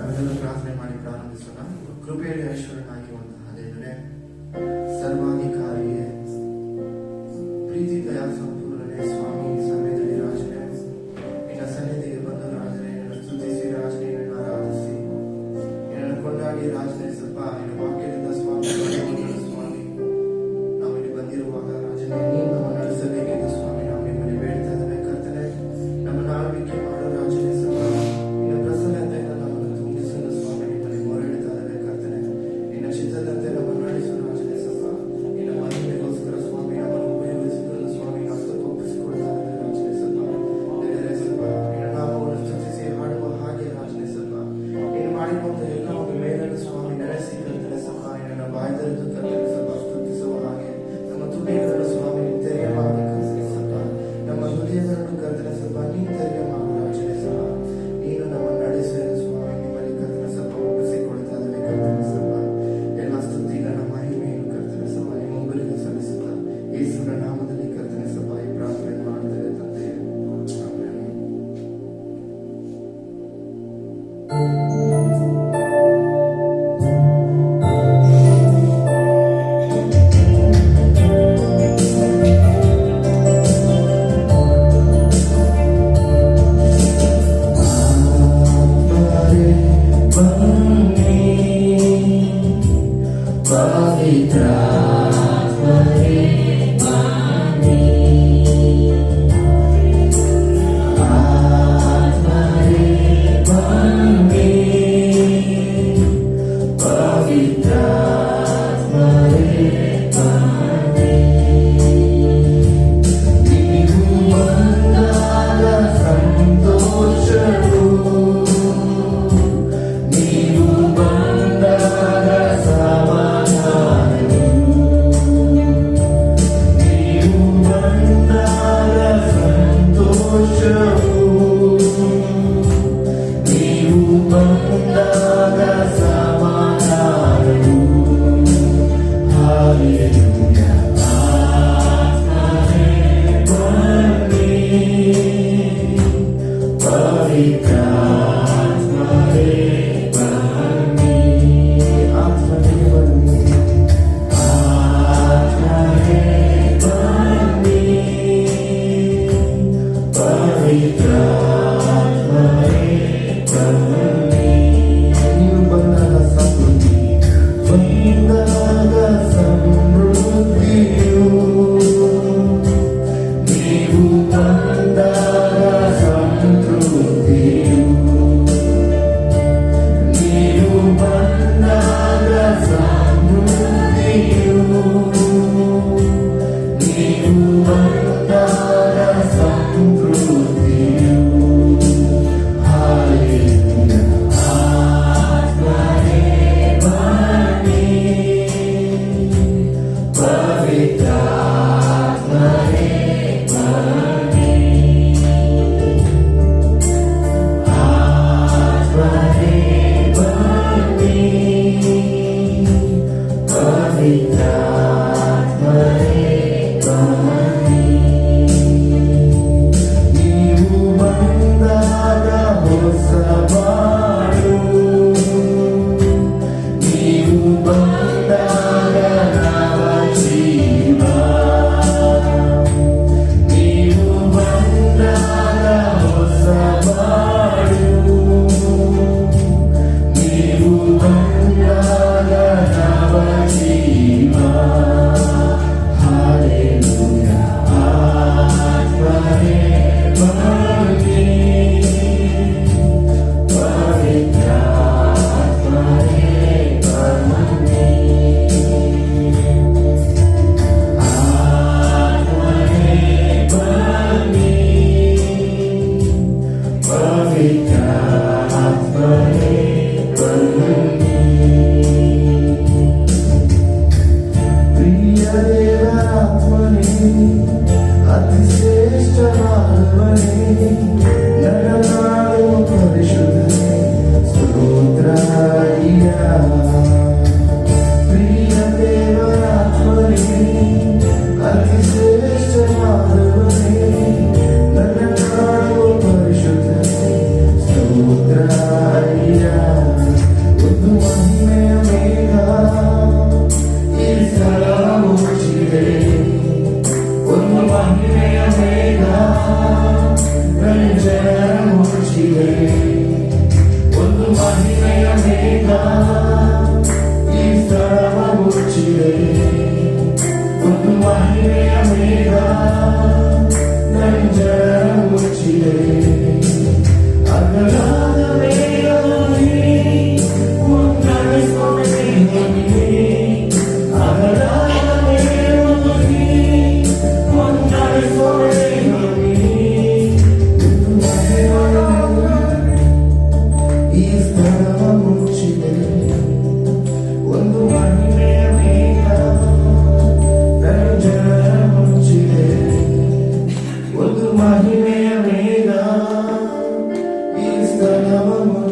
ನಾವೆಲ್ಲರೂ ಪ್ರಾರ್ಥನೆ ಮಾಡಿ ಪ್ರಾರಂಭಿಸೋಣ. ಕೃಪೆಯಲ್ಲಿ ಐಶ್ವರ್ಯನಾಗಿರುವಂತಹ ದೇವರೇ, ಸರ್ವಾಧಿಕಾರಿಯೇ, ಪ್ರೀತಿ ದಯಾ ಸಂಪೂರ್ಣನೇ, ಸ್ವಾಮಿ ಸಮಯದಲ್ಲಿ ರಾಜನೇ, ನಿನ್ನ ಸನ್ನಿಧಿಗೆ ಬಂದು ರಾಜನೇ ನಿನ್ನ ಸ್ತುತಿಸಿ ರಾಜನೇ ನಿನ್ನ ಆರಾಧಿಸಿ ನಿನ್ನನ್ನು ಕೊಂಡಾಡಿ ರಾಜನೇ ಸ್ವಲ್ಪ ನಿನ್ನ ವಾಕ್ಯದಿಂದ ಸ್ವಾಮಿ ಸ್ವಾಮಿ ನಾವಿಲ್ಲಿ ಬಂದಿರುವಾಗ ರಾಜನೇ ನೀವು ನಮ್ಮ ನಡೆಸಬೇಕೆಂದು ಸ್ವಾಮಿ ನಾವು ನಿಮ್ಮಲ್ಲಿ ಬೇಡ್ತಾ ಇದ್ದೇವೆ. ಕರ್ತನೆ, ನಮ್ಮನ್ನು ಆಳ್ವಿಕೆ ಮಾಡೋ ರಾಜನೇ ಸ್ವಲ್ಪ ನಿನ್ನ ಪ್ರಸನ್ನತೆಯಿಂದ ನಮ್ಮನ್ನು ತುಂಬಿಸಲು ಸ್ವಾಮಿ ನಿಮ್ಮಲ್ಲಿ ಮೊರೆಯಿಡ್ತಾ ಇದ್ದೇವೆ. ಕರ್ತನೆ, ನಿನ್ನ ಚಿತ್ತದಂತೆ ನಮ್ಮನ್ನು ನಡೆಸು ರಾಜನೇ ಸ್ವಲ್ಪ ನಿನ್ನ ಮಹಿಮೆಗೋಸ್ಕರ ಸ್ವಾಮಿ ನಮ್ಮನ್ನು ಉಪಯೋಗಿಸಿಕೊಳ್ಳಲು ಸ್ವಾಮಿ ಹಸ್ತಕ್ಕೆ ಒಪ್ಪಿಸಿಕೊಳ್ತಾ ಇದ್ದೇವೆ. ರಾಜನೇ ಸ್ವಲ್ಪ ದೇವರೇ ಸ್ವಲ್ಪ ನಿನ್ನ ನಾಮವನ್ನು ಸ್ತುತಿಸಿ ಹಾಡುವ ಹಾಗೆ ರಾಜನೇ ಸ್ವಲ್ಪ ನೀನು ಮಾಡಿರುವಂತ ಎಲ್ಲ ಒಂದು ಮೇಲನ್ನು ಸ್ವಾಮಿ ನಡೆಸಿ ಕರ್ತನೆ ಸ್ವಲ್ಪ ನಿನ್ನ ಬಾಯ್ದರಿದ್ದು ಕರ್ತನೆ ಸ್ವಲ್ಪ ಸ್ತುತಿಸುವ ಹಾಗೆ ನಮ್ಮ ತುಟಿಗಳನ್ನು ಸ್ವಾಮಿ ನೀವು ತೆರೆಯ ಮಾಡಿ ಕರ್ತನೆ ಸ್ವಲ್ಪ ನಮ್ಮ ಹೃದಯಗಳನ್ನು ಕರ್ತನೆ ಸ್ವಲ್ಪ ನೀನು ತೆರೆಯ ಮಾಡು ರಾಜನೇ ಸ್ವಲ್ಪ ನೀನು ನಮ್ಮನ್ನು ನಡೆಸು ಸ್ವಾಮಿ ನಿಮ್ಮಲ್ಲಿ ಕರ್ತನೆ ಸ್ವಲ್ಪ ಒಪ್ಪಿಸಿಕೊಳ್ತಾ ಇದ್ದೇವೆ. ಕರ್ತನೆ ಸ್ವಲ್ಪ ಎಲ್ಲ ಸ್ತುತಿಗಳ ಮಹಿಮೆಯನ್ನು ಕರ್ತನೆ ಸ್ವಲ್ಪ ನಿಮ್ಮೊಬ್ಬರಿಗೆ ಸಲ್ಲಿಸುತ್ತಾ ಯೇಸುವಿನ ನಾಮದಲ್ಲಿ ಕರ್ತನೆ ಸ್ವಲ್ಪ ಈ ಪ್ರಾರ್ಥನೆ ಮಾಡುತ್ತೇವೆ ತಂದೆ, ಆಮೆನ್.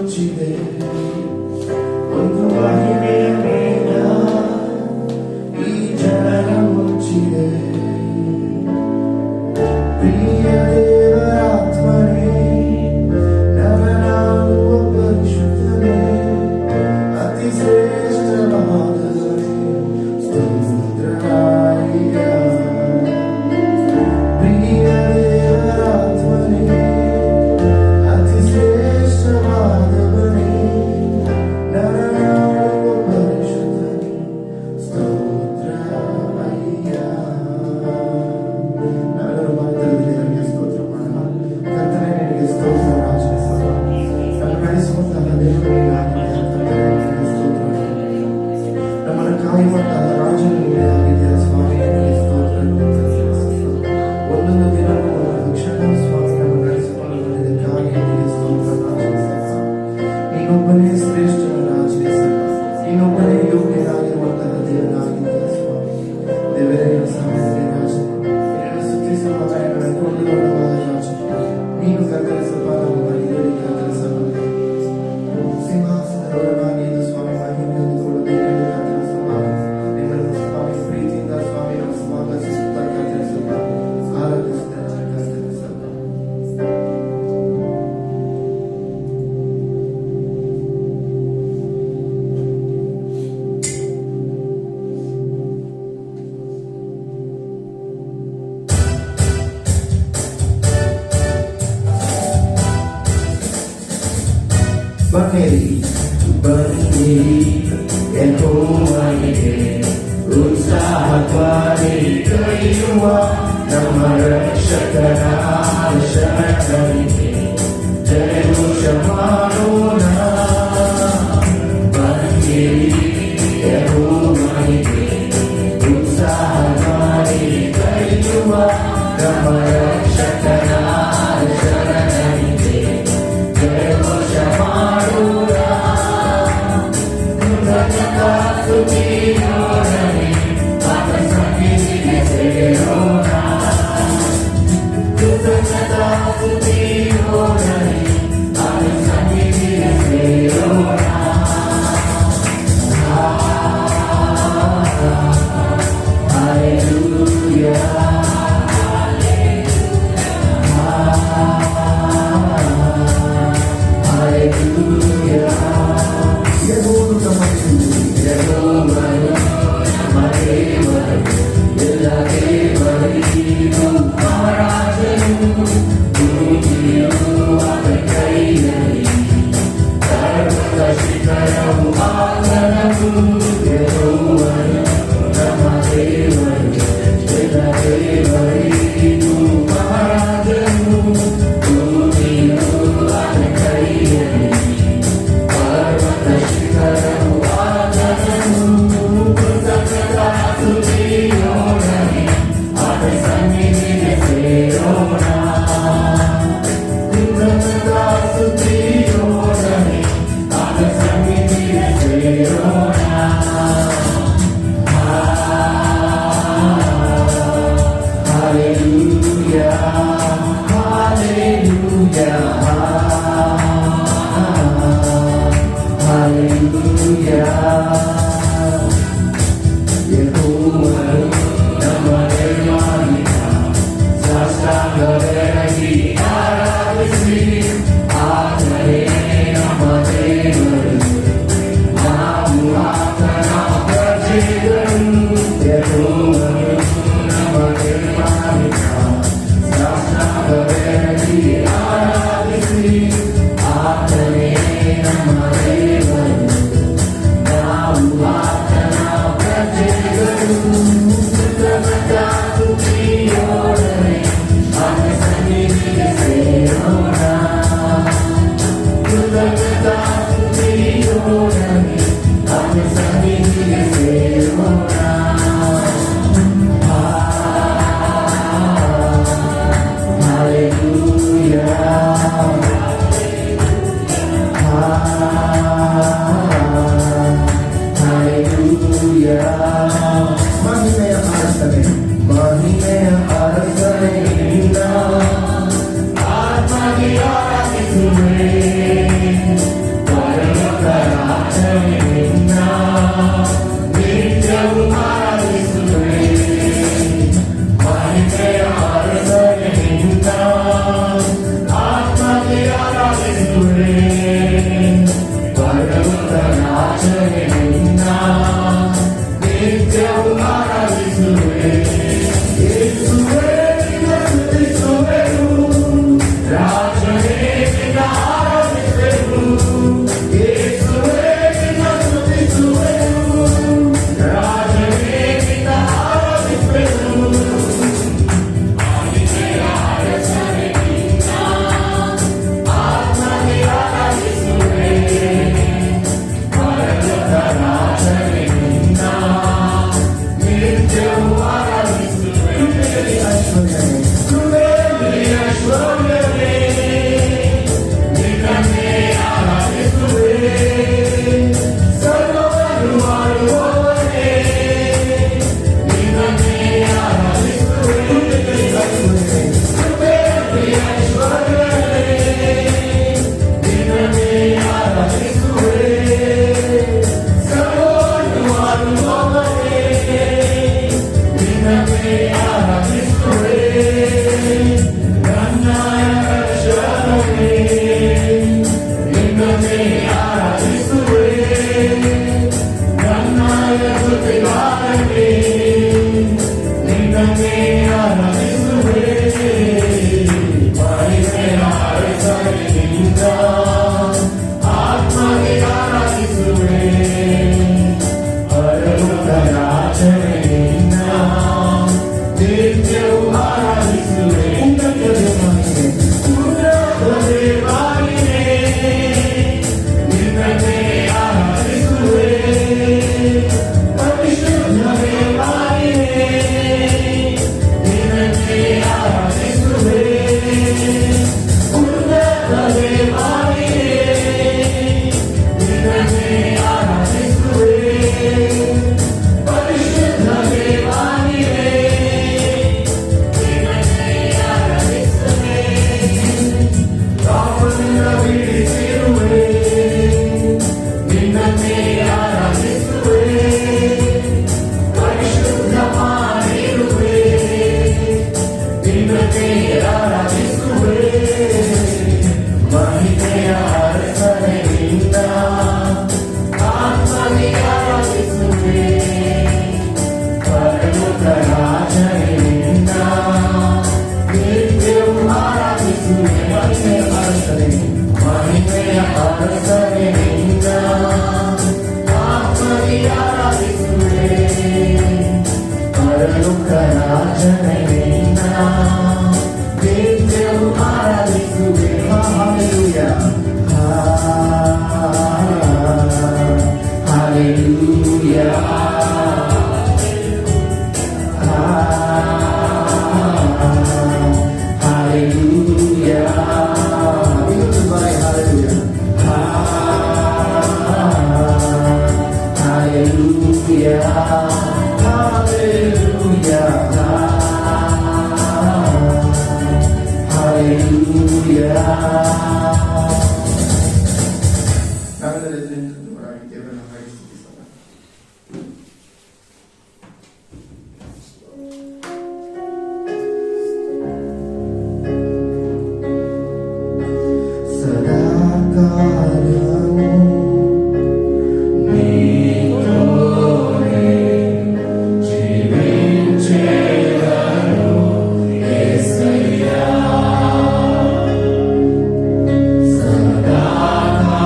ಮುಚ್ಚಿದೆ ಒಂದು ಮಹಿಮೆಯ ಮೇಘ ಈ ಜನರ ಮುಚ್ಚಿದೆ ಪ್ರಿಯ ದೇವರ ಆತ್ಮನೇ ನವನಾಗುವ ಪರಿಶುದ್ಧನೇ ಅತಿ ಶ್ರೇಷ್ಠವಾದವನೇ ಸ್ತೋತ್ರರಾಯ ಪ್ರಿಯ ದೇವರ ಆತ್ಮನೇ ಅತಿ ಶ್ರೇಷ್ಠವಾದವನೇ ನವನಾಗುವ ಪರಿಶುದ್ಧನೇ ಸ್ತೋತ್ರರಾಯ ನಾವೆಲ್ಲರೂ ಮಾತ್ರದಲ್ಲಿ ನನಗೆ ಸ್ತೋತ್ರ ಮಾಡೋಣ ಕರ್ತನೇ ನಿನಗೆ ಸ್ತೋತ್ರ ರಾಜನೇ ನಮ್ಮ ನಡೆಸುವಂತಹ ದೇವರಿಗೆ ಸ್ತೋತ್ರ ನಮ್ಮನ್ನು ಕಾಯುವಂತಹ ರಾಜನು ನೀನೇ ಆಗಿದೆಯಾ ಸ್ವಾಮಿ ನಿನಗೆ ಸ್ತೋತ್ರ ಒಂದೊಂದು ದಿನವೂ ಒಂದೊಂದು ಕ್ಷಣ ಸ್ವಾಮಿ ನಮ್ಮ ನಡೆಸಿಕೊಂಡು ಬಂದಿದ್ದಕ್ಕಾಗಿ ನಿನಗೆ ಸ್ತೋತ್ರ ರಾಜನೇ ನೀನೊಬ್ಬನೇ ಶ್ರೇಷ್ಠನ ರಾಜನೇ ನೀನೊಬ್ಬನೇ ಯೋಗ್ಯನಾಗಿರುವಂತಹ ದೇವನಾಗಿದ್ದೀಯ ಸ್ವಾಮಿ ದೇವರೇ ಸಮಯಕ್ಕೆ ರಾಜನೇ ನಿನ್ನನ್ನು ಸ್ತುತಿಸುವಾಗ ನಿನ್ನನ್ನು ಕೊಂಡುಕೊಳ್ಳುವಾಗ ರಾಜನೇ ನೀನು ಕತ್ತರಿಸಪ್ಪ ನಮ್ಮ ಮನೆಯಲ್ಲಿ ಕತ್ತರಿಸಬಲ್ಲ ಸಿಂಹಾಸನದೊಳಗಾಗಿ ಇದು ಸ್ವಾಮಿ ಮಹಿಮೆಯನ್ನು ತೊಡಬೇಕು ಕತ್ತರಿಸಪ್ಪ ನಿನ್ನನ್ನು ಸ್ವಾಮಿ ಪ್ರೀತಿಯಿಂದ ಸ್ವಾಮಿ ನಮ್ಮ ಸ್ವಾಗತಿಸುತ್ತ ಕತ್ತರಿಸಪ್ಪ ಆರಾಧಿಸುತ್ತ ಕತ್ತರಿಸಪ್ಪ ಬನ್ನಿರಿ ಬನ್ನಿರಿ ಯೆಹೋವನಿಗೆ ಉತ್ಸಾಹವಾಗಿ ಕರೆಯುವ ನಮ್ಮ ರಕ್ಷಕನ ಶರಣನಿಗೆ ಜಯಘೋಷ ಮಾಡೋಣ ಬನ್ನಿರಿ ಯೆಹೋವನಿಗೆ ಉತ್ಸಾಹವಾಗಿ ಕರೆಯುವ ನಮ್ಮ ರಕ್ಷಕನ ಶರಣನಿಗೆ ಜಯಘೋಷ ಮಾಡೋಣ ಸ್ತುತಿಯೋಣನೆ ಆತ ಸನ್ನಿಧಿಗೆ ಸೇರೋಣ ಕೃತಜ್ಞತಾ ಸ್ತುತಿಯೋಣನೆ ಆತ ಸನ್ನಿಧಿಗೆ ಸೇರೋಣ Hallelujah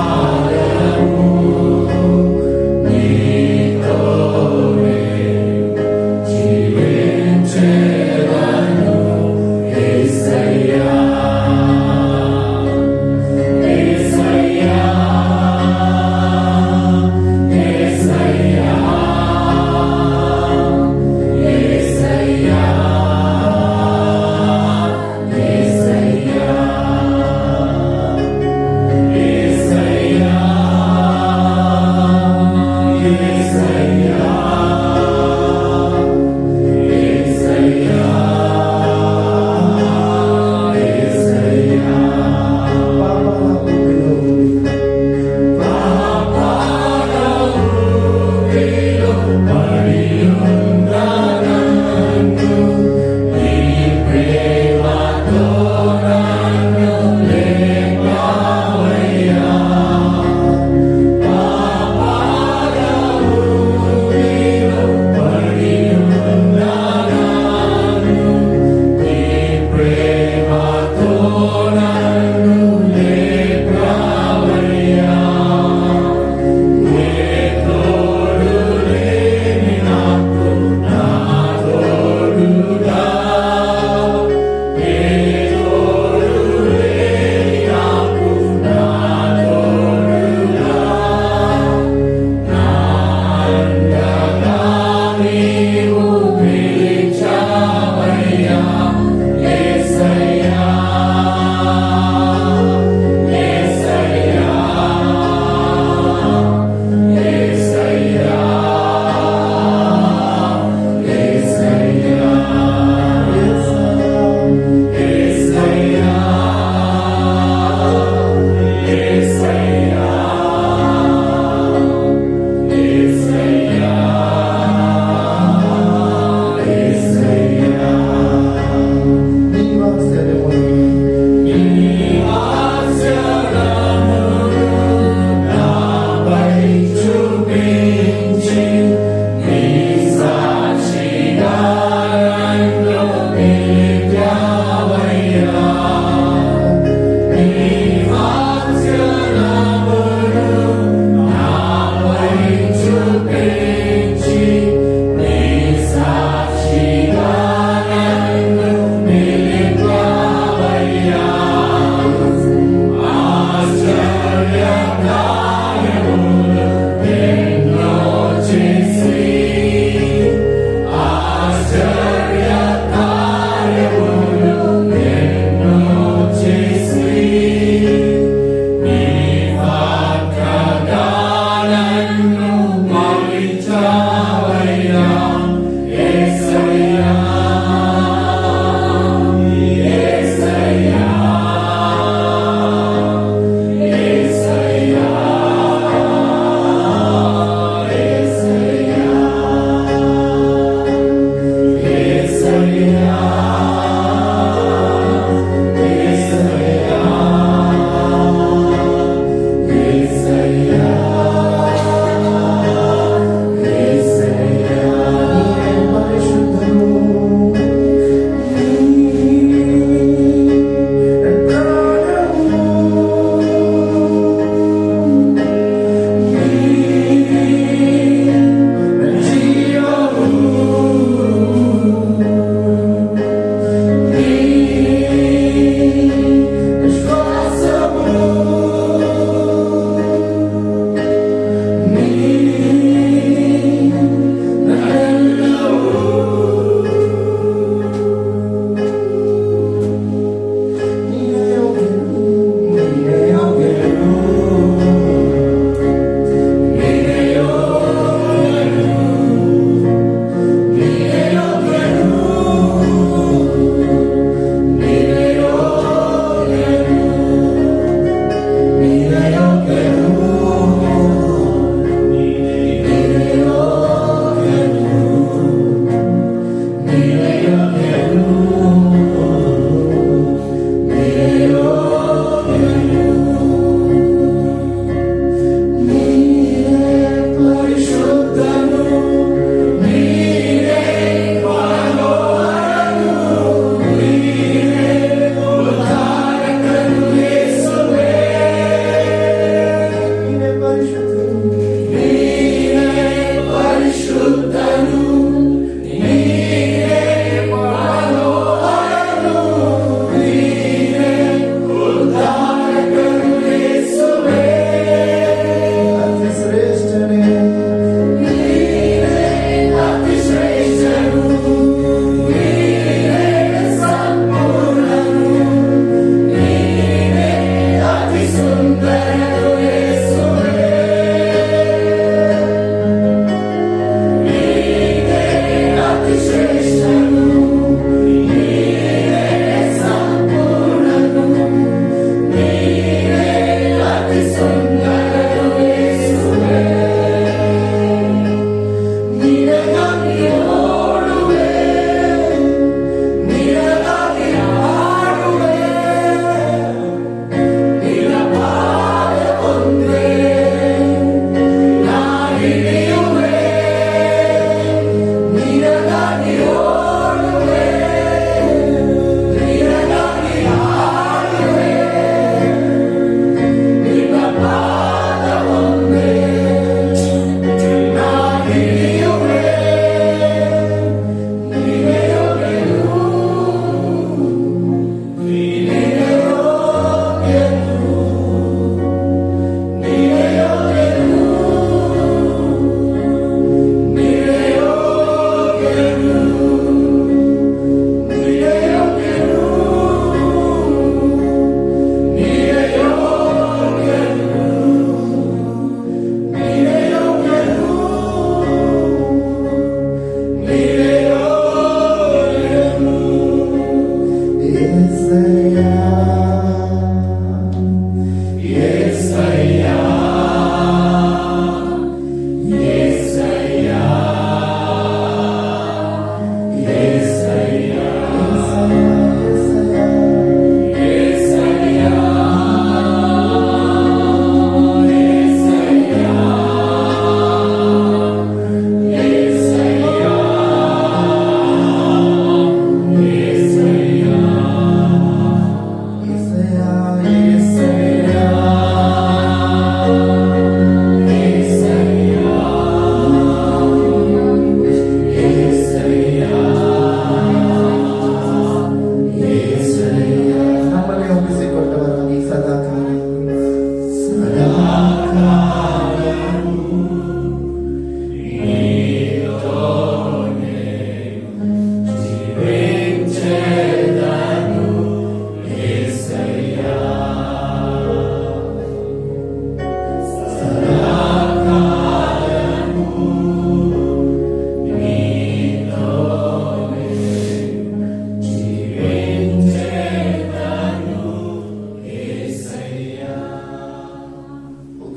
సదాకాలము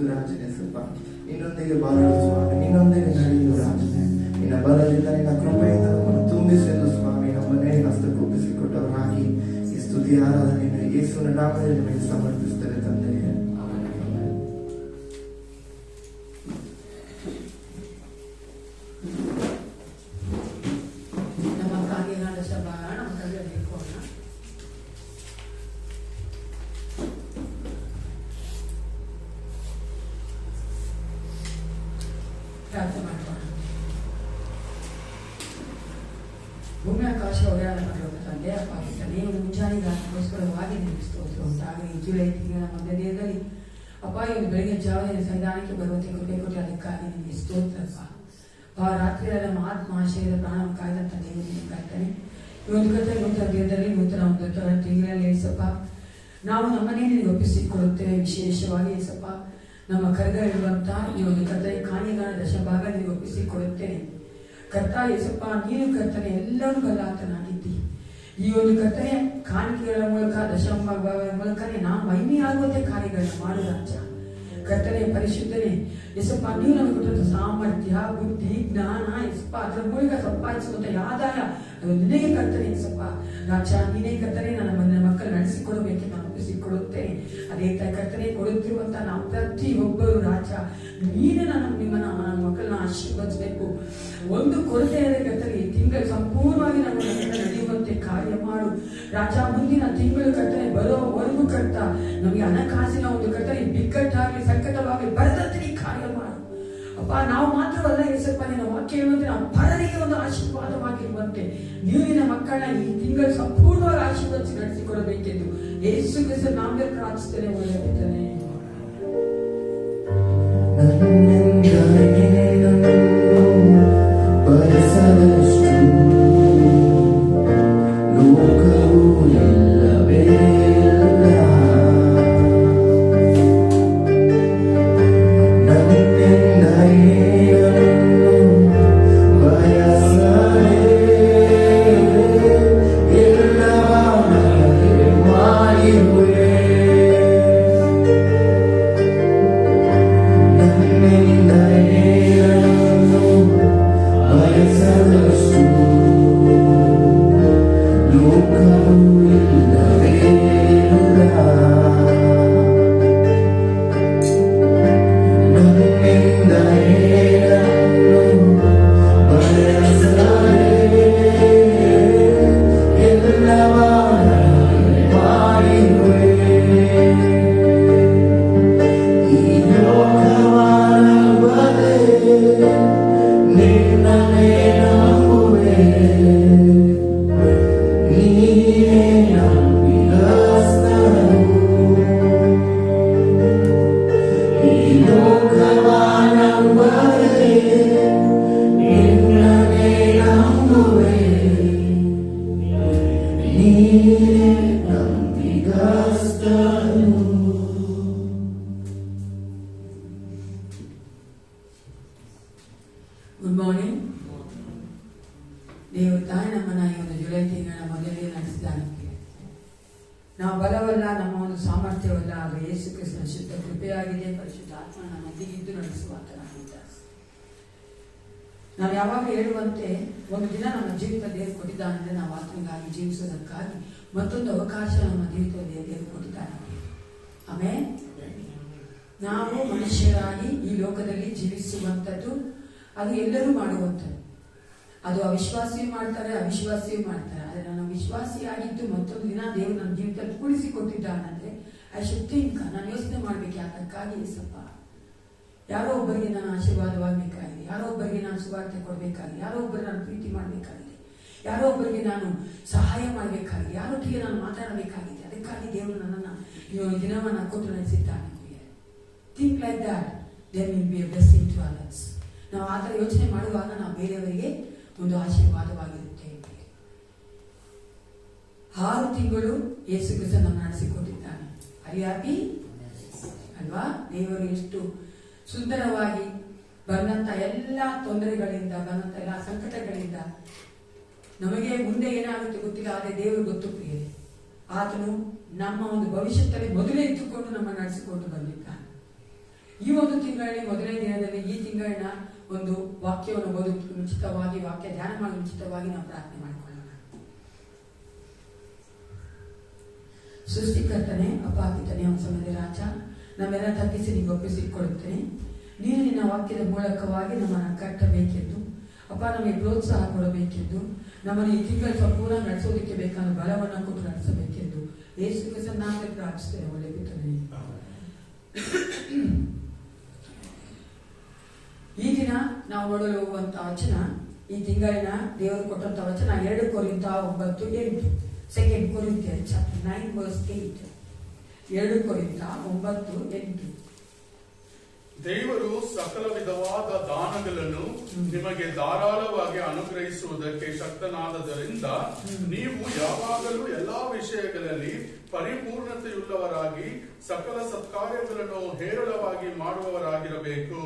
ಹೋಗು ರಾಜನೇ ಸ್ವಲ್ಪ ನಿನ್ನೊಂದಿಗೆ ಬಾಳು ಸ್ವಾಮಿ, ನಿನ್ನೊಂದಿಗೆ ನಡೆಯುವ ರಾಜನೇ, ನಿನ್ನ ಬಲದಿಂದ ನಿನ್ನ ಕೃಪೆಯಿಂದ ನಮ್ಮನ್ನು ತುಂಬಿಸೆಂದು ಸ್ವಾಮಿ ನಮ್ಮನ್ನೇ ಹಸ್ತಕ್ಕೊಪ್ಪಿಸಿಕೊಟ್ಟವರಾಗಿ ಈ ಸ್ತುತಿ ಆರಾಧನೆಯನ್ನು ಯೇಸುವಿನ ನಾಮದಲ್ಲಿ ನಿಮಗೆ ಸಮರ್ಪಿಸುತ್ತೇವೆ ತಂದೆಯೇ. ಭೂಮಿ ಆಕಾಶ ಒಡೆಯಾದ ಮಾಡುವ ತಂದೆ ಅಪ್ಪ ನೀನು ಮುಂಜಾನೆಗೋಸ್ಕರವಾಗಿ ನಿಮಗೆ ಸ್ತೋತ್ರ ಉಂಟಾಗಲಿ. ಈ ಜುಲೈ ತಿಂಗಳ ಮೊದಲನೆಯದಲ್ಲಿ ಅಪ್ಪ ಇವರು ಬೆಳಗ್ಗೆ ಜಾವದಲ್ಲಿ ಸಂಧಾನಕ್ಕೆ ಬರುವಂತೆ ಕೃಪೆ ಕೊಟ್ಟು ಅದಕ್ಕಾಗಿ ನಿಮಗೆ ಸ್ತೋತ್ರಪ್ಪ. ರಾತ್ರಿ ನಮ್ಮ ಆತ್ಮಾಶಯದ ಪ್ರಾಣ ಕಾಯ್ದಂತ ದೇವರಿಗೆ ಕಾಯ್ತಾನೆ. ಈ ಒಂದು ಕಥೆ ನೂತನ ದಿನದಲ್ಲಿ ನೂತನ ಒಂದು ತಿಂಗಳಲ್ಲಿ ಏಸಪ್ಪ ನಾವು ನಮ್ಮನ್ನೇ ನಿನಗೆ ಒಪ್ಪಿಸಿಕೊಳ್ಳುತ್ತೇವೆ. ವಿಶೇಷವಾಗಿ ಏಸಪ್ಪ ನಮ್ಮ ಕರೆದಲ್ಲಿರುವಂತ ಈ ಒಂದು ಕಥೆ ಕಾಣಿಗಾಣ ದಶಭಾಗ ನಿನಗೆ ಒಪ್ಪಿಸಿಕೊಳ್ಳುತ್ತೇನೆ. ಕರ್ತ ಯೇಸಪ್ಪ ನೀನು ಕರ್ತನೆ ಎಲ್ಲರೂ ಬಲ್ಲಾತನಾಗಿದ್ದಿ. ಈ ಒಂದು ಕರ್ತನೆ ಕಾಣಿಕೆಗಳ ಮೂಲಕ ದಶಭಾಗಗಳ ಮೂಲಕನೇ ನಾವು ಮಹಿಮೆ ಆಗುವಂತೆ ಕಾರ್ಯಗಳನ್ನ ಮಾಡು ರಾಜ. ಕರ್ತನೆ ಪರಿಶುದ್ಧನೆ ಯೇಸಪ್ಪ ನೀವು ನಮಗೆ ಕೊಟ್ಟಂತ ಸಾಮರ್ಥ್ಯ ಬುದ್ಧಿ ಜ್ಞಾನ ಯೇಸಪ್ಪ ಅದರ ಮೂಲಕ ಸಂಪಾದಿಸುವಂತ ಆದಾಯ ಅದು ನಿನಗೆ ಕರ್ತನೆ ಯೇಸಪ್ಪ ರಾಜ. ನೀನೇ ಕರ್ತನೆ ನನ್ನ ಮಕ್ಕಳು ನಡೆಸಿಕೊಡಬೇಕು ನಾನು ಒಪ್ಪಿಸಿಕೊಳ್ಳುತ್ತೇನೆ. ಅದೇ ಕರ್ತನೆ ಕೊಡುತ್ತಿರುವಂತ ನಾವು ಪ್ರತಿಯೊಬ್ಬರು ರಾಜ ನೀನೇ ನಿಮ್ಮನ್ನ ನನ್ನ ಮಕ್ಕಳನ್ನ ಆಶೀರ್ವದಿಸಬೇಕು. ಒಂದು ಕೊರತೆ ಕರ್ತನೆ ಈ ತಿಂಗಳು ಸಂಪೂರ್ಣವಾಗಿ ನಮ್ಮ ನಡೆಯುವಂತೆ ಕಾರ್ಯ ಮಾಡು ರಾಜ. ಮುಂದಿನ ತಿಂಗಳು ಕರ್ತನೆ ಬರೋವರೆಗೂ ಕರ್ತ ನಮಗೆ ಹಣಕಾಸಿನ ಒಂದು ಕರ್ತನೆ ಬಿಕ್ಕಟ್ಟಾಗಲಿ ಸಂಕಟವಾಗಲಿ ಬರದಂತೆ ಕಾರ್ಯ ಮಾಡು ಅಪ್ಪ. ನಾವು ಮಾತ್ರವಲ್ಲ ಯೇಸಪ್ಪ ನಿನ್ನ ವಾಕ್ಯ ಹೇಳುವಂತೆ ನಾವು ಪರರಿಗೆ ಒಂದು ಆಶೀರ್ವಾದವಾಗಿರುವಂತೆ ನೀವು ನಿನ್ನ ಮಕ್ಕಳನ್ನ ಈ ತಿಂಗಳು ಸಂಪೂರ್ಣವಾಗಿ ಆಶೀರ್ವದಿಸಿ ನಡೆಸಿಕೊಡಬೇಕೆಂದು ಯೇಸು ಕ್ರಿಸ್ತನ ನಾಮದಲ್ಲಿ ಪ್ರಾರ್ಥಿಸುತ್ತೇನೆ. ಒಳ್ಳೆಯದಾನೆ. Good morning. ದೇವರು ತಾಯಿ ನಮ್ಮನ್ನ ಈ ಒಂದು ಜುಲೈ ತಿಂಗಳ ಮೊದಲೇ ನಡೆಸಿದ್ದಾನೆ. ನಾವು ಬಲವಲ್ಲ, ನಮ್ಮ ಒಂದು ಸಾಮರ್ಥ್ಯವಲ್ಲ, ಅದು ಯೇಸು ಕ್ರಿಸ್ತನ ಶುದ್ಧ ಕೃಪೆಯಾಗಿದೆ. ಪರಿಶುದ್ಧ ಆತ್ಮ ನಮ್ಮೊಂದಿಗಿದ್ದು ನಡೆಸುವಂತನಾಗಿದ್ದಾರೆ. ನಾವು ಯಾವಾಗ ಹೇಳುವಂತೆ ಒಂದು ದಿನ ನಮ್ಮ ಜೀವಿತ ದೇವರು ಕೊಟ್ಟಿದ್ದಾನೆ. ನಾವು ಆತ್ಮಗಾಗಿ ಜೀವಿಸುವುದಕ್ಕಾಗಿ ಮತ್ತೊಂದು ಅವಕಾಶ ನಮ್ಮ ಜೀವಿತದಲ್ಲಿ ದೇವರು ಕೊಟ್ಟಿದ್ದಾನೆ. ಆಮೇಲೆ ನಾವು ಮನುಷ್ಯರಾಗಿ ಈ ಲೋಕದಲ್ಲಿ ಜೀವಿಸುವಂಥದ್ದು ಅದು ಎಲ್ಲರೂ ಮಾಡುವಂಥದ್ದು. ಅದು ಅವಿಶ್ವಾಸಿಯೂ ಮಾಡ್ತಾರೆ, ಅವಿಶ್ವಾಸಿಯೂ ಮಾಡ್ತಾರೆ. ಆದರೆ ನಾನು ವಿಶ್ವಾಸಿಯಾಗಿದ್ದು ಮತ್ತೊಂದು ದಿನ ದೇವರು ನನ್ನ ಜೀವಿತದಲ್ಲಿ ಕೂಡಿಸಿಕೊಟ್ಟಿದ್ದಾನಂದ್ರೆ ಐ ಶುಡ್ ಥಿಂಕ್, ನಾನು ಯೋಚನೆ ಮಾಡ್ಬೇಕು ಯಾಕಕ್ಕಾಗಿ ಏಸಪ್ಪ. ಯಾರೋ ಒಬ್ಬರಿಗೆ ನಾನು ಆಶೀರ್ವಾದವಾಗಬೇಕಾಗಿದೆ, ಯಾರೋ ಒಬ್ಬರಿಗೆ ನಾನು ಸುವಾರ್ತೆ ಕೊಡಬೇಕಾಗಿದೆ, ಯಾರೋ ಒಬ್ಬರು ನಾನು ಪ್ರೀತಿ ಮಾಡಬೇಕಾಗಿದೆ, ಯಾರೋ ಒಬ್ಬರಿಗೆ ನಾನು ಸಹಾಯ ಮಾಡಬೇಕಾಗಿದೆ, ಯಾರೊಟ್ಟಿಗೆ ನಾನು ಮಾತಾಡಬೇಕಾಗಿದೆ. ಅದಕ್ಕಾಗಿ ದೇವರು ನನ್ನನ್ನು ಈ ದಿನವನ್ನು ಕೊಟ್ಟು ನಡೆಸಿದ್ದಾನೆ. Think like that, there will be a blessing to others. ನಾವು ಆ ಥರ ಯೋಚನೆ ಮಾಡುವಾಗ ನಾವು ಬೇರೆಯವರಿಗೆ ಒಂದು ಆಶೀರ್ವಾದವಾಗಿರುತ್ತೇವೆ. 6 ತಿಂಗಳು ಯೇಸು ಕ್ರಿಸ್ತ ನಮ್ಮ ನಡೆಸಿಕೊಟ್ಟಿದ್ದಾನೆ. ಹ್ಯಾಪಿ ಅಲ್ವಾ? ದೇವರು ಎಷ್ಟು ಸುಂದರವಾಗಿ ಬಂದಂತ ಎಲ್ಲ ತೊಂದರೆಗಳಿಂದ, ಬಂದಂತ ಎಲ್ಲ ಸಂಕಟಗಳಿಂದ ನಮಗೆ ಮುಂದೆ ಏನಾಗುತ್ತೆ ಗೊತ್ತಿಲ್ಲ, ಆದರೆ ದೇವರು ಗೊತ್ತು ಪ್ರಿಯರೇ. ಆತನು ನಮ್ಮ ಒಂದು ಭವಿಷ್ಯದಲ್ಲಿ ಮೊದಲೇ ಇಟ್ಟುಕೊಂಡು ನಮ್ಮ ನಡೆಸಿಕೊಂಡು ಬಂದಿದ್ದಾನೆ. ಈ ಒಂದು ತಿಂಗಳಲ್ಲಿ ಮೊದಲನೇ ದಿನದಲ್ಲಿ ಈ ತಿಂಗಳಿನ ಒಂದು ವಾಕ್ಯವನ್ನು ಓದಿ ಮುಂಚಿತವಾಗಿ ವಾಕ್ಯ ಧ್ಯಾನ ಮಾಡಿ ಮುಂಚಿತವಾಗಿ ನಾವು ಪ್ರಾರ್ಥನೆ ಮಾಡಿಕೊಳ್ಳೋಣ. ಸೃಷ್ಟಿಕರ್ತನೆ, ಅಪಾಪಿತನೇ, ಒಂದು ಸಮಯದ ರಾಜ, ನಮ್ಮೆಲ್ಲ ತಗ್ಗಿಸಿ ನೀವು ಒಪ್ಪಿಸಿಕೊಡುತ್ತೇನೆ. ನೀನು ನಿನ್ನ ವಾಕ್ಯದ ಮೂಲಕವಾಗಿ ನಮ್ಮನ್ನು ಕಟ್ಟಬೇಕೆಂದು, ಅಪ್ಪ ನಮಗೆ ಪ್ರೋತ್ಸಾಹ ಕೊಡಬೇಕೆಂದು, ನಮ್ಮನ್ನು ಈ ತಿಂಗಳು ಸಂಪೂರ್ಣ ನಡೆಸೋದಕ್ಕೆ ಬೇಕಾದ ಬಲವನ್ನು ಕೊಟ್ಟು ನಡೆಸಬೇಕೆಂದು ಯೇಸು ಕ್ರಿಸ್ತನ ನಾಮದಲ್ಲಿ ಪ್ರಾರ್ಥಿಸ್ತೇನೆ. ಒಳ್ಳೆ ಪಿತನೇ, ಈ ದಿನ ನಾವು ನೋಡಲು ಹೋಗುವಂತಹ ವಚನ, ಈ ತಿಂಗಳಿನ ದೇವರು ಕೊಟ್ಟಂತಹ ವಚನ 2 ಕೊರಿಂಥ 9:8. 2 Corinthians chapter 9 verse 8. 2 ಕೊರಿಂಥ 9:8. ದೇವರು ಸಕಲ ವಿಧವಾದ ದಾನಗಳನ್ನು ನಿಮಗೆ ಧಾರಾಳವಾಗಿ ಅನುಗ್ರಹಿಸುವುದಕ್ಕೆ ಶಕ್ತನಾದದರಿಂದ ನೀವು ಯಾವಾಗಲೂ ಎಲ್ಲಾ ವಿಷಯಗಳಲ್ಲಿ ಪರಿಪೂರ್ಣತೆಯುಳ್ಳವರಾಗಿ ಸಕಲ ಸತ್ಕಾರ್ಯಗಳನ್ನು ಹೇರಳವಾಗಿ ಮಾಡುವವರಾಗಿರಬೇಕು.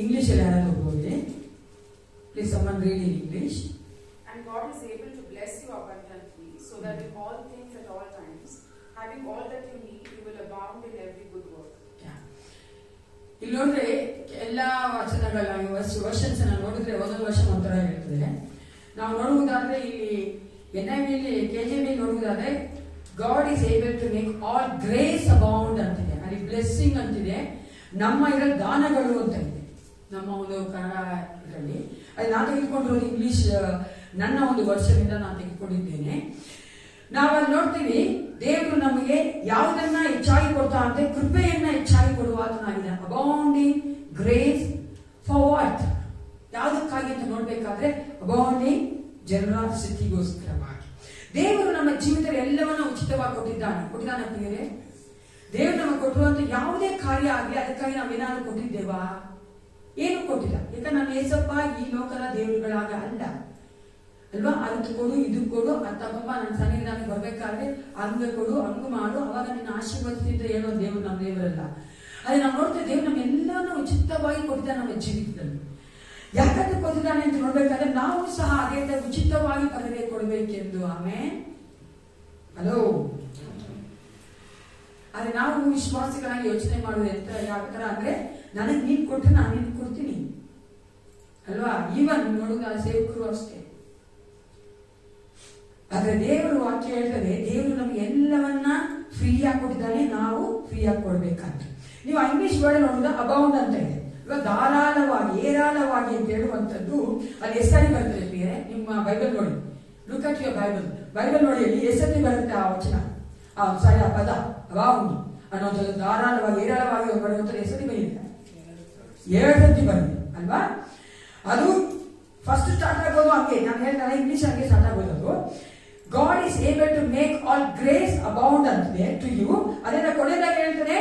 ಇಂಗ್ಲಿಷ್ ಅಲ್ಲಿ ಯಾರಾದ್ರೂ ಹೋಗಿ please someone read in English. And God is able to bless you abundantly, so that in all things at all times, having all that you need, you will abound in every good work. ಇಲ್ಲಿ ನೋಡಿದ್ರೆ ಎಲ್ಲಾ ವಚನಗಳ versions ನೋಡಿದ್ರೆ ಒಂದೊಂದು ವರ್ಷ ಒಂಥರ ಹೇಳ್ತದೆ. ನಾವು ನೋಡುವುದಾದ್ರೆ ಇಲ್ಲಿ NIV KJV ನೋಡುವುದಾದ್ರೆ God is able to make all grace abound ಅಂತಿದೆ, ಅಲ್ಲಿ ಬ್ಲೆಸ್ಸಿಂಗ್ ಅಂತಿದೆ, ನಮ್ಮ ಇದರಲ್ಲಿ ದಾನಗಳು ಅಂತ ಇದೆ ನಮ್ಮ ಒಂದು ಕನ್ನಡ ಇದರಲ್ಲಿ. ಅದು ನಾನು ತೆಗೆದುಕೊಂಡಿರೋದು ಇಂಗ್ಲಿಷ್, ನನ್ನ ಒಂದು ವರ್ಷದಿಂದ ನಾನು ತೆಗೆದುಕೊಂಡಿದ್ದೇನೆ. ನಾವಲ್ಲಿ ನೋಡ್ತೀವಿ ದೇವರು ನಮಗೆ ಯಾವುದನ್ನ ಹೆಚ್ಚಾಗಿ ಕೊಡ್ತಾ ಅಂದ್ರೆ ಕೃಪೆಯನ್ನ ಹೆಚ್ಚಾಗಿ ಕೊಡುವಾತನಾಗಿದೆ. ಅಬೌಂಡಿಂಗ್ ಗ್ರೇಸ್ ಫಾರ್ ವಾಟ್, ಯಾವುದಕ್ಕಾಗಿ ಅಂತ ನೋಡ್ಬೇಕಾದ್ರೆ ಅಬೌಂಡಿಂಗ್ ಜನರಾಸಿಟಿಗೋಸ್ಕರವಾಗಿ ದೇವರು ನಮ್ಮ ಜೀವಿತದಲ್ಲಿ ಎಲ್ಲವನ್ನ ಉಚಿತವಾಗಿ ಕೊಟ್ಟಿದ್ದಾನೆ ಪ್ರಿಯರೇ. ದೇವರು ನಮಗೆ ಕೊಟ್ಟಿರುವಂತ ಯಾವುದೇ ಕಾರ್ಯ ಆಗಲಿ ಅದಕ್ಕಾಗಿ ನಾವೇನಾದ್ರೂ ಕೊಟ್ಟಿದ್ದೇವಾ? ಏನು ಕೊಟ್ಟಿಲ್ಲ. ಯಾಕಂದ್ರೆ ನಮ್ಮ ಏಸಪ್ಪ ಈ ಲೋಕದ ದೇವರುಗಳಾಗ ಅಲ್ಲ ಅಲ್ವಾ? ಅದು ಕೊಡು, ಇದು ಕೊಡು, ತಗೊಂಬ, ನನ್ನ ಸನ್ನಿಧಾನಕ್ಕೆ ಬರ್ಬೇಕಾದ್ರೆ ಹಂಗ ಕೊಡು, ಹಂಗ ಮಾಡು, ಅವಾಗ ನಿನ್ನ ಆಶೀರ್ವದಿಸಿದ್ರೆ ಹೇಳೋ ದೇವರು ನಮ್ಮ ದೇವರಲ್ಲ. ಅದೇ ನಾವು ನೋಡ್ತೇವೆ ದೇವರು ನಮ್ಮೆಲ್ಲನೂ ಉಚಿತವಾಗಿ ಕೊಟ್ಟಿದ್ದಾನೆ ನಮ್ಮ ಜೀವಿತದಲ್ಲಿ. ಯಾಕಂದ್ರೆ ಕೊಟ್ಟಿದ್ದಾನೆ ಅಂತ ನೋಡ್ಬೇಕಾದ್ರೆ ನಾವು ಸಹ ಅದೇ ಉಚಿತವಾಗಿ ಪದವಿ ಕೊಡಬೇಕೆಂದು. ಆಮೇಲೆ ಹಲೋ, ಆದ್ರೆ ನಾವು ವಿಶ್ವಾಸಿಗಳಾಗಿ ಯೋಚನೆ ಮಾಡುವುದು ಯಾವ ತರ ಅಂದ್ರೆ ನನಗೆ ನೀನ್ ಕೊಟ್ಟರೆ ನಾನು ನಿನ್ ಕೊಡ್ತೀನಿ ಅಲ್ವಾ? ಈವನ್ ನೋಡುವ ಸೇವಕರು ಅಷ್ಟೇ. ಆದ್ರೆ ದೇವರು ವಾಕ್ಯ ಹೇಳ್ತದೆ ದೇವರು ನಮ್ಗೆ ಎಲ್ಲವನ್ನ ಫ್ರೀಯಾಗಿ ಕೊಟ್ಟಿದ್ದಾನೆ, ನಾವು ಫ್ರೀಯಾಗಿ ಕೊಡ್ಬೇಕಂತ. ನೀವು ಇಂಗ್ಲಿಷ್ ವರ್ಡ್ ನೋಡಿದ್ರೆ ಅಬೌಂಡ್ ಅಂತ ಇದೆ, ಇವಾಗ ಧಾರಾಳವಾಗಿ ಏರಾಳವಾಗಿ ಅಂತ ಹೇಳುವಂಥದ್ದು ಅಲ್ಲಿ ಎಸ್ಸರಿ ಬರ್ತದೆ ಪ್ರಿಯರೇ. ನಿಮ್ಮ ಬೈಬಲ್ ನೋಡಿ, ಲುಕ್ ಅಟ್ ಯುವರ್ ಬೈಬಲ್ ನೋಡಿ, ಅಲ್ಲಿ ಎಸ್ಸರಿ ಬರುತ್ತೆ ಆ ವಚನ, ಆ ಪದ ಅಬೌಂಡ್ ಅನ್ನೋದು ಧಾರಾಳವಾಗಿ ಏರಾಳವಾಗಿ ಬರುವಂತ ಎಸ್ಸರಿ ಬಂದಿದೆ, 7 ಸತಿ ಬಂದಿದೆ ಅಲ್ವಾ? ಅದು ಫಸ್ಟ್ ಸ್ಟಾರ್ಟ್ ಆಗೋದು ಹಂಗೆ, ನಾನು ಹೇಳ್ತಾರೆ ಇಂಗ್ಲಿಷ್ ಹಂಗೆ ಸ್ಟಾರ್ಟ್ ಆಗೋದು. God is able to make all grace abound to you. ಅದನ್ನ ಕೊನೆದಾಗ ಹೇಳ್ತಾನೆ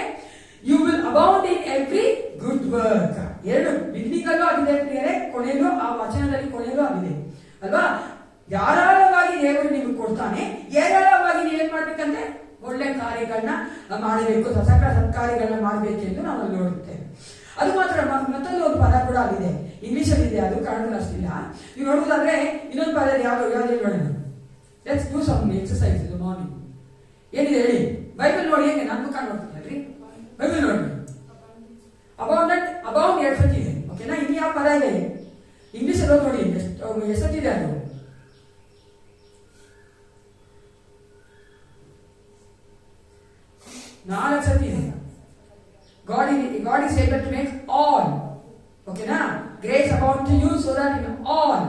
you will abound in every good work. ಎರಡು ಬಿಗಿನಿಂಗಲ್ಲೂ ಆಗಿದೆ ಪ್ರಿಯರೇ, ಕೊನೆಯಲ್ಲೂ ಆ ವಚನದಲ್ಲಿ ಕೊನೆಯಲ್ಲೂ ಆಗಿದೆ ಅಲ್ವಾ? ಧಾರಾಳವಾಗಿ ದೇವರು ನಿಮಗೆ ಕೊಡ್ತಾನೆ, ಏರಾಳವಾಗಿ ನೀವು ಏನ್ ಮಾಡ್ಬೇಕಂದ್ರೆ ಒಳ್ಳೆ ಕಾರ್ಯಗಳನ್ನ ಮಾಡಬೇಕು, ಸಕಲ ಸತ್ಕಾರ್ಯಗಳನ್ನ ಮಾಡಬೇಕೆಂದು ನಾವು ಅಲ್ಲಿ ನೋಡುತ್ತೇವೆ. ಅದು ಮಾತ್ರ ಮತ್ತೊಂದು ಒಂದು ಪದ ಕೂಡ ಆಗಿದೆ, ಇಂಗ್ಲಿಷ್ ಅಲ್ಲಿ ಇದೆ, ಅದು ಕನ್ನಡದಲ್ಲಿ ಅಷ್ಟಿಲ್ಲ. ನೀವು ನೋಡುವುದಾದ್ರೆ ಇನ್ನೊಂದು ಪದ ಯಾವ್ದು ನೋಡೋಣ. Let's do some exercise in the morning. ಏನಿದೆ ಹೇಳಿ, ಬೈಬಲ್ ನೋಡಿ, ಹೇಗೆ ನಾನು ಮುಖ ನೋಡ್ತೀನಿ ಬೈಬಲ್ ನೋಡಿ. ಅಬೌಂಡ್ 2 ಸತಿ ಇದೆ, ಓಕೆನಾ? ಇನ್ನು ಯಾವ ಪದ ಇದೆ ಇಂಗ್ಲಿಷ್ ಅಲ್ಲಿ ನೋಡಿ ಎಷ್ಟು ಸತಿದೆ, ಅದು 4 ಸತಿ ಇದೆ. God is able to make all, ಓಕೆನಾ, grace abound to you so that in all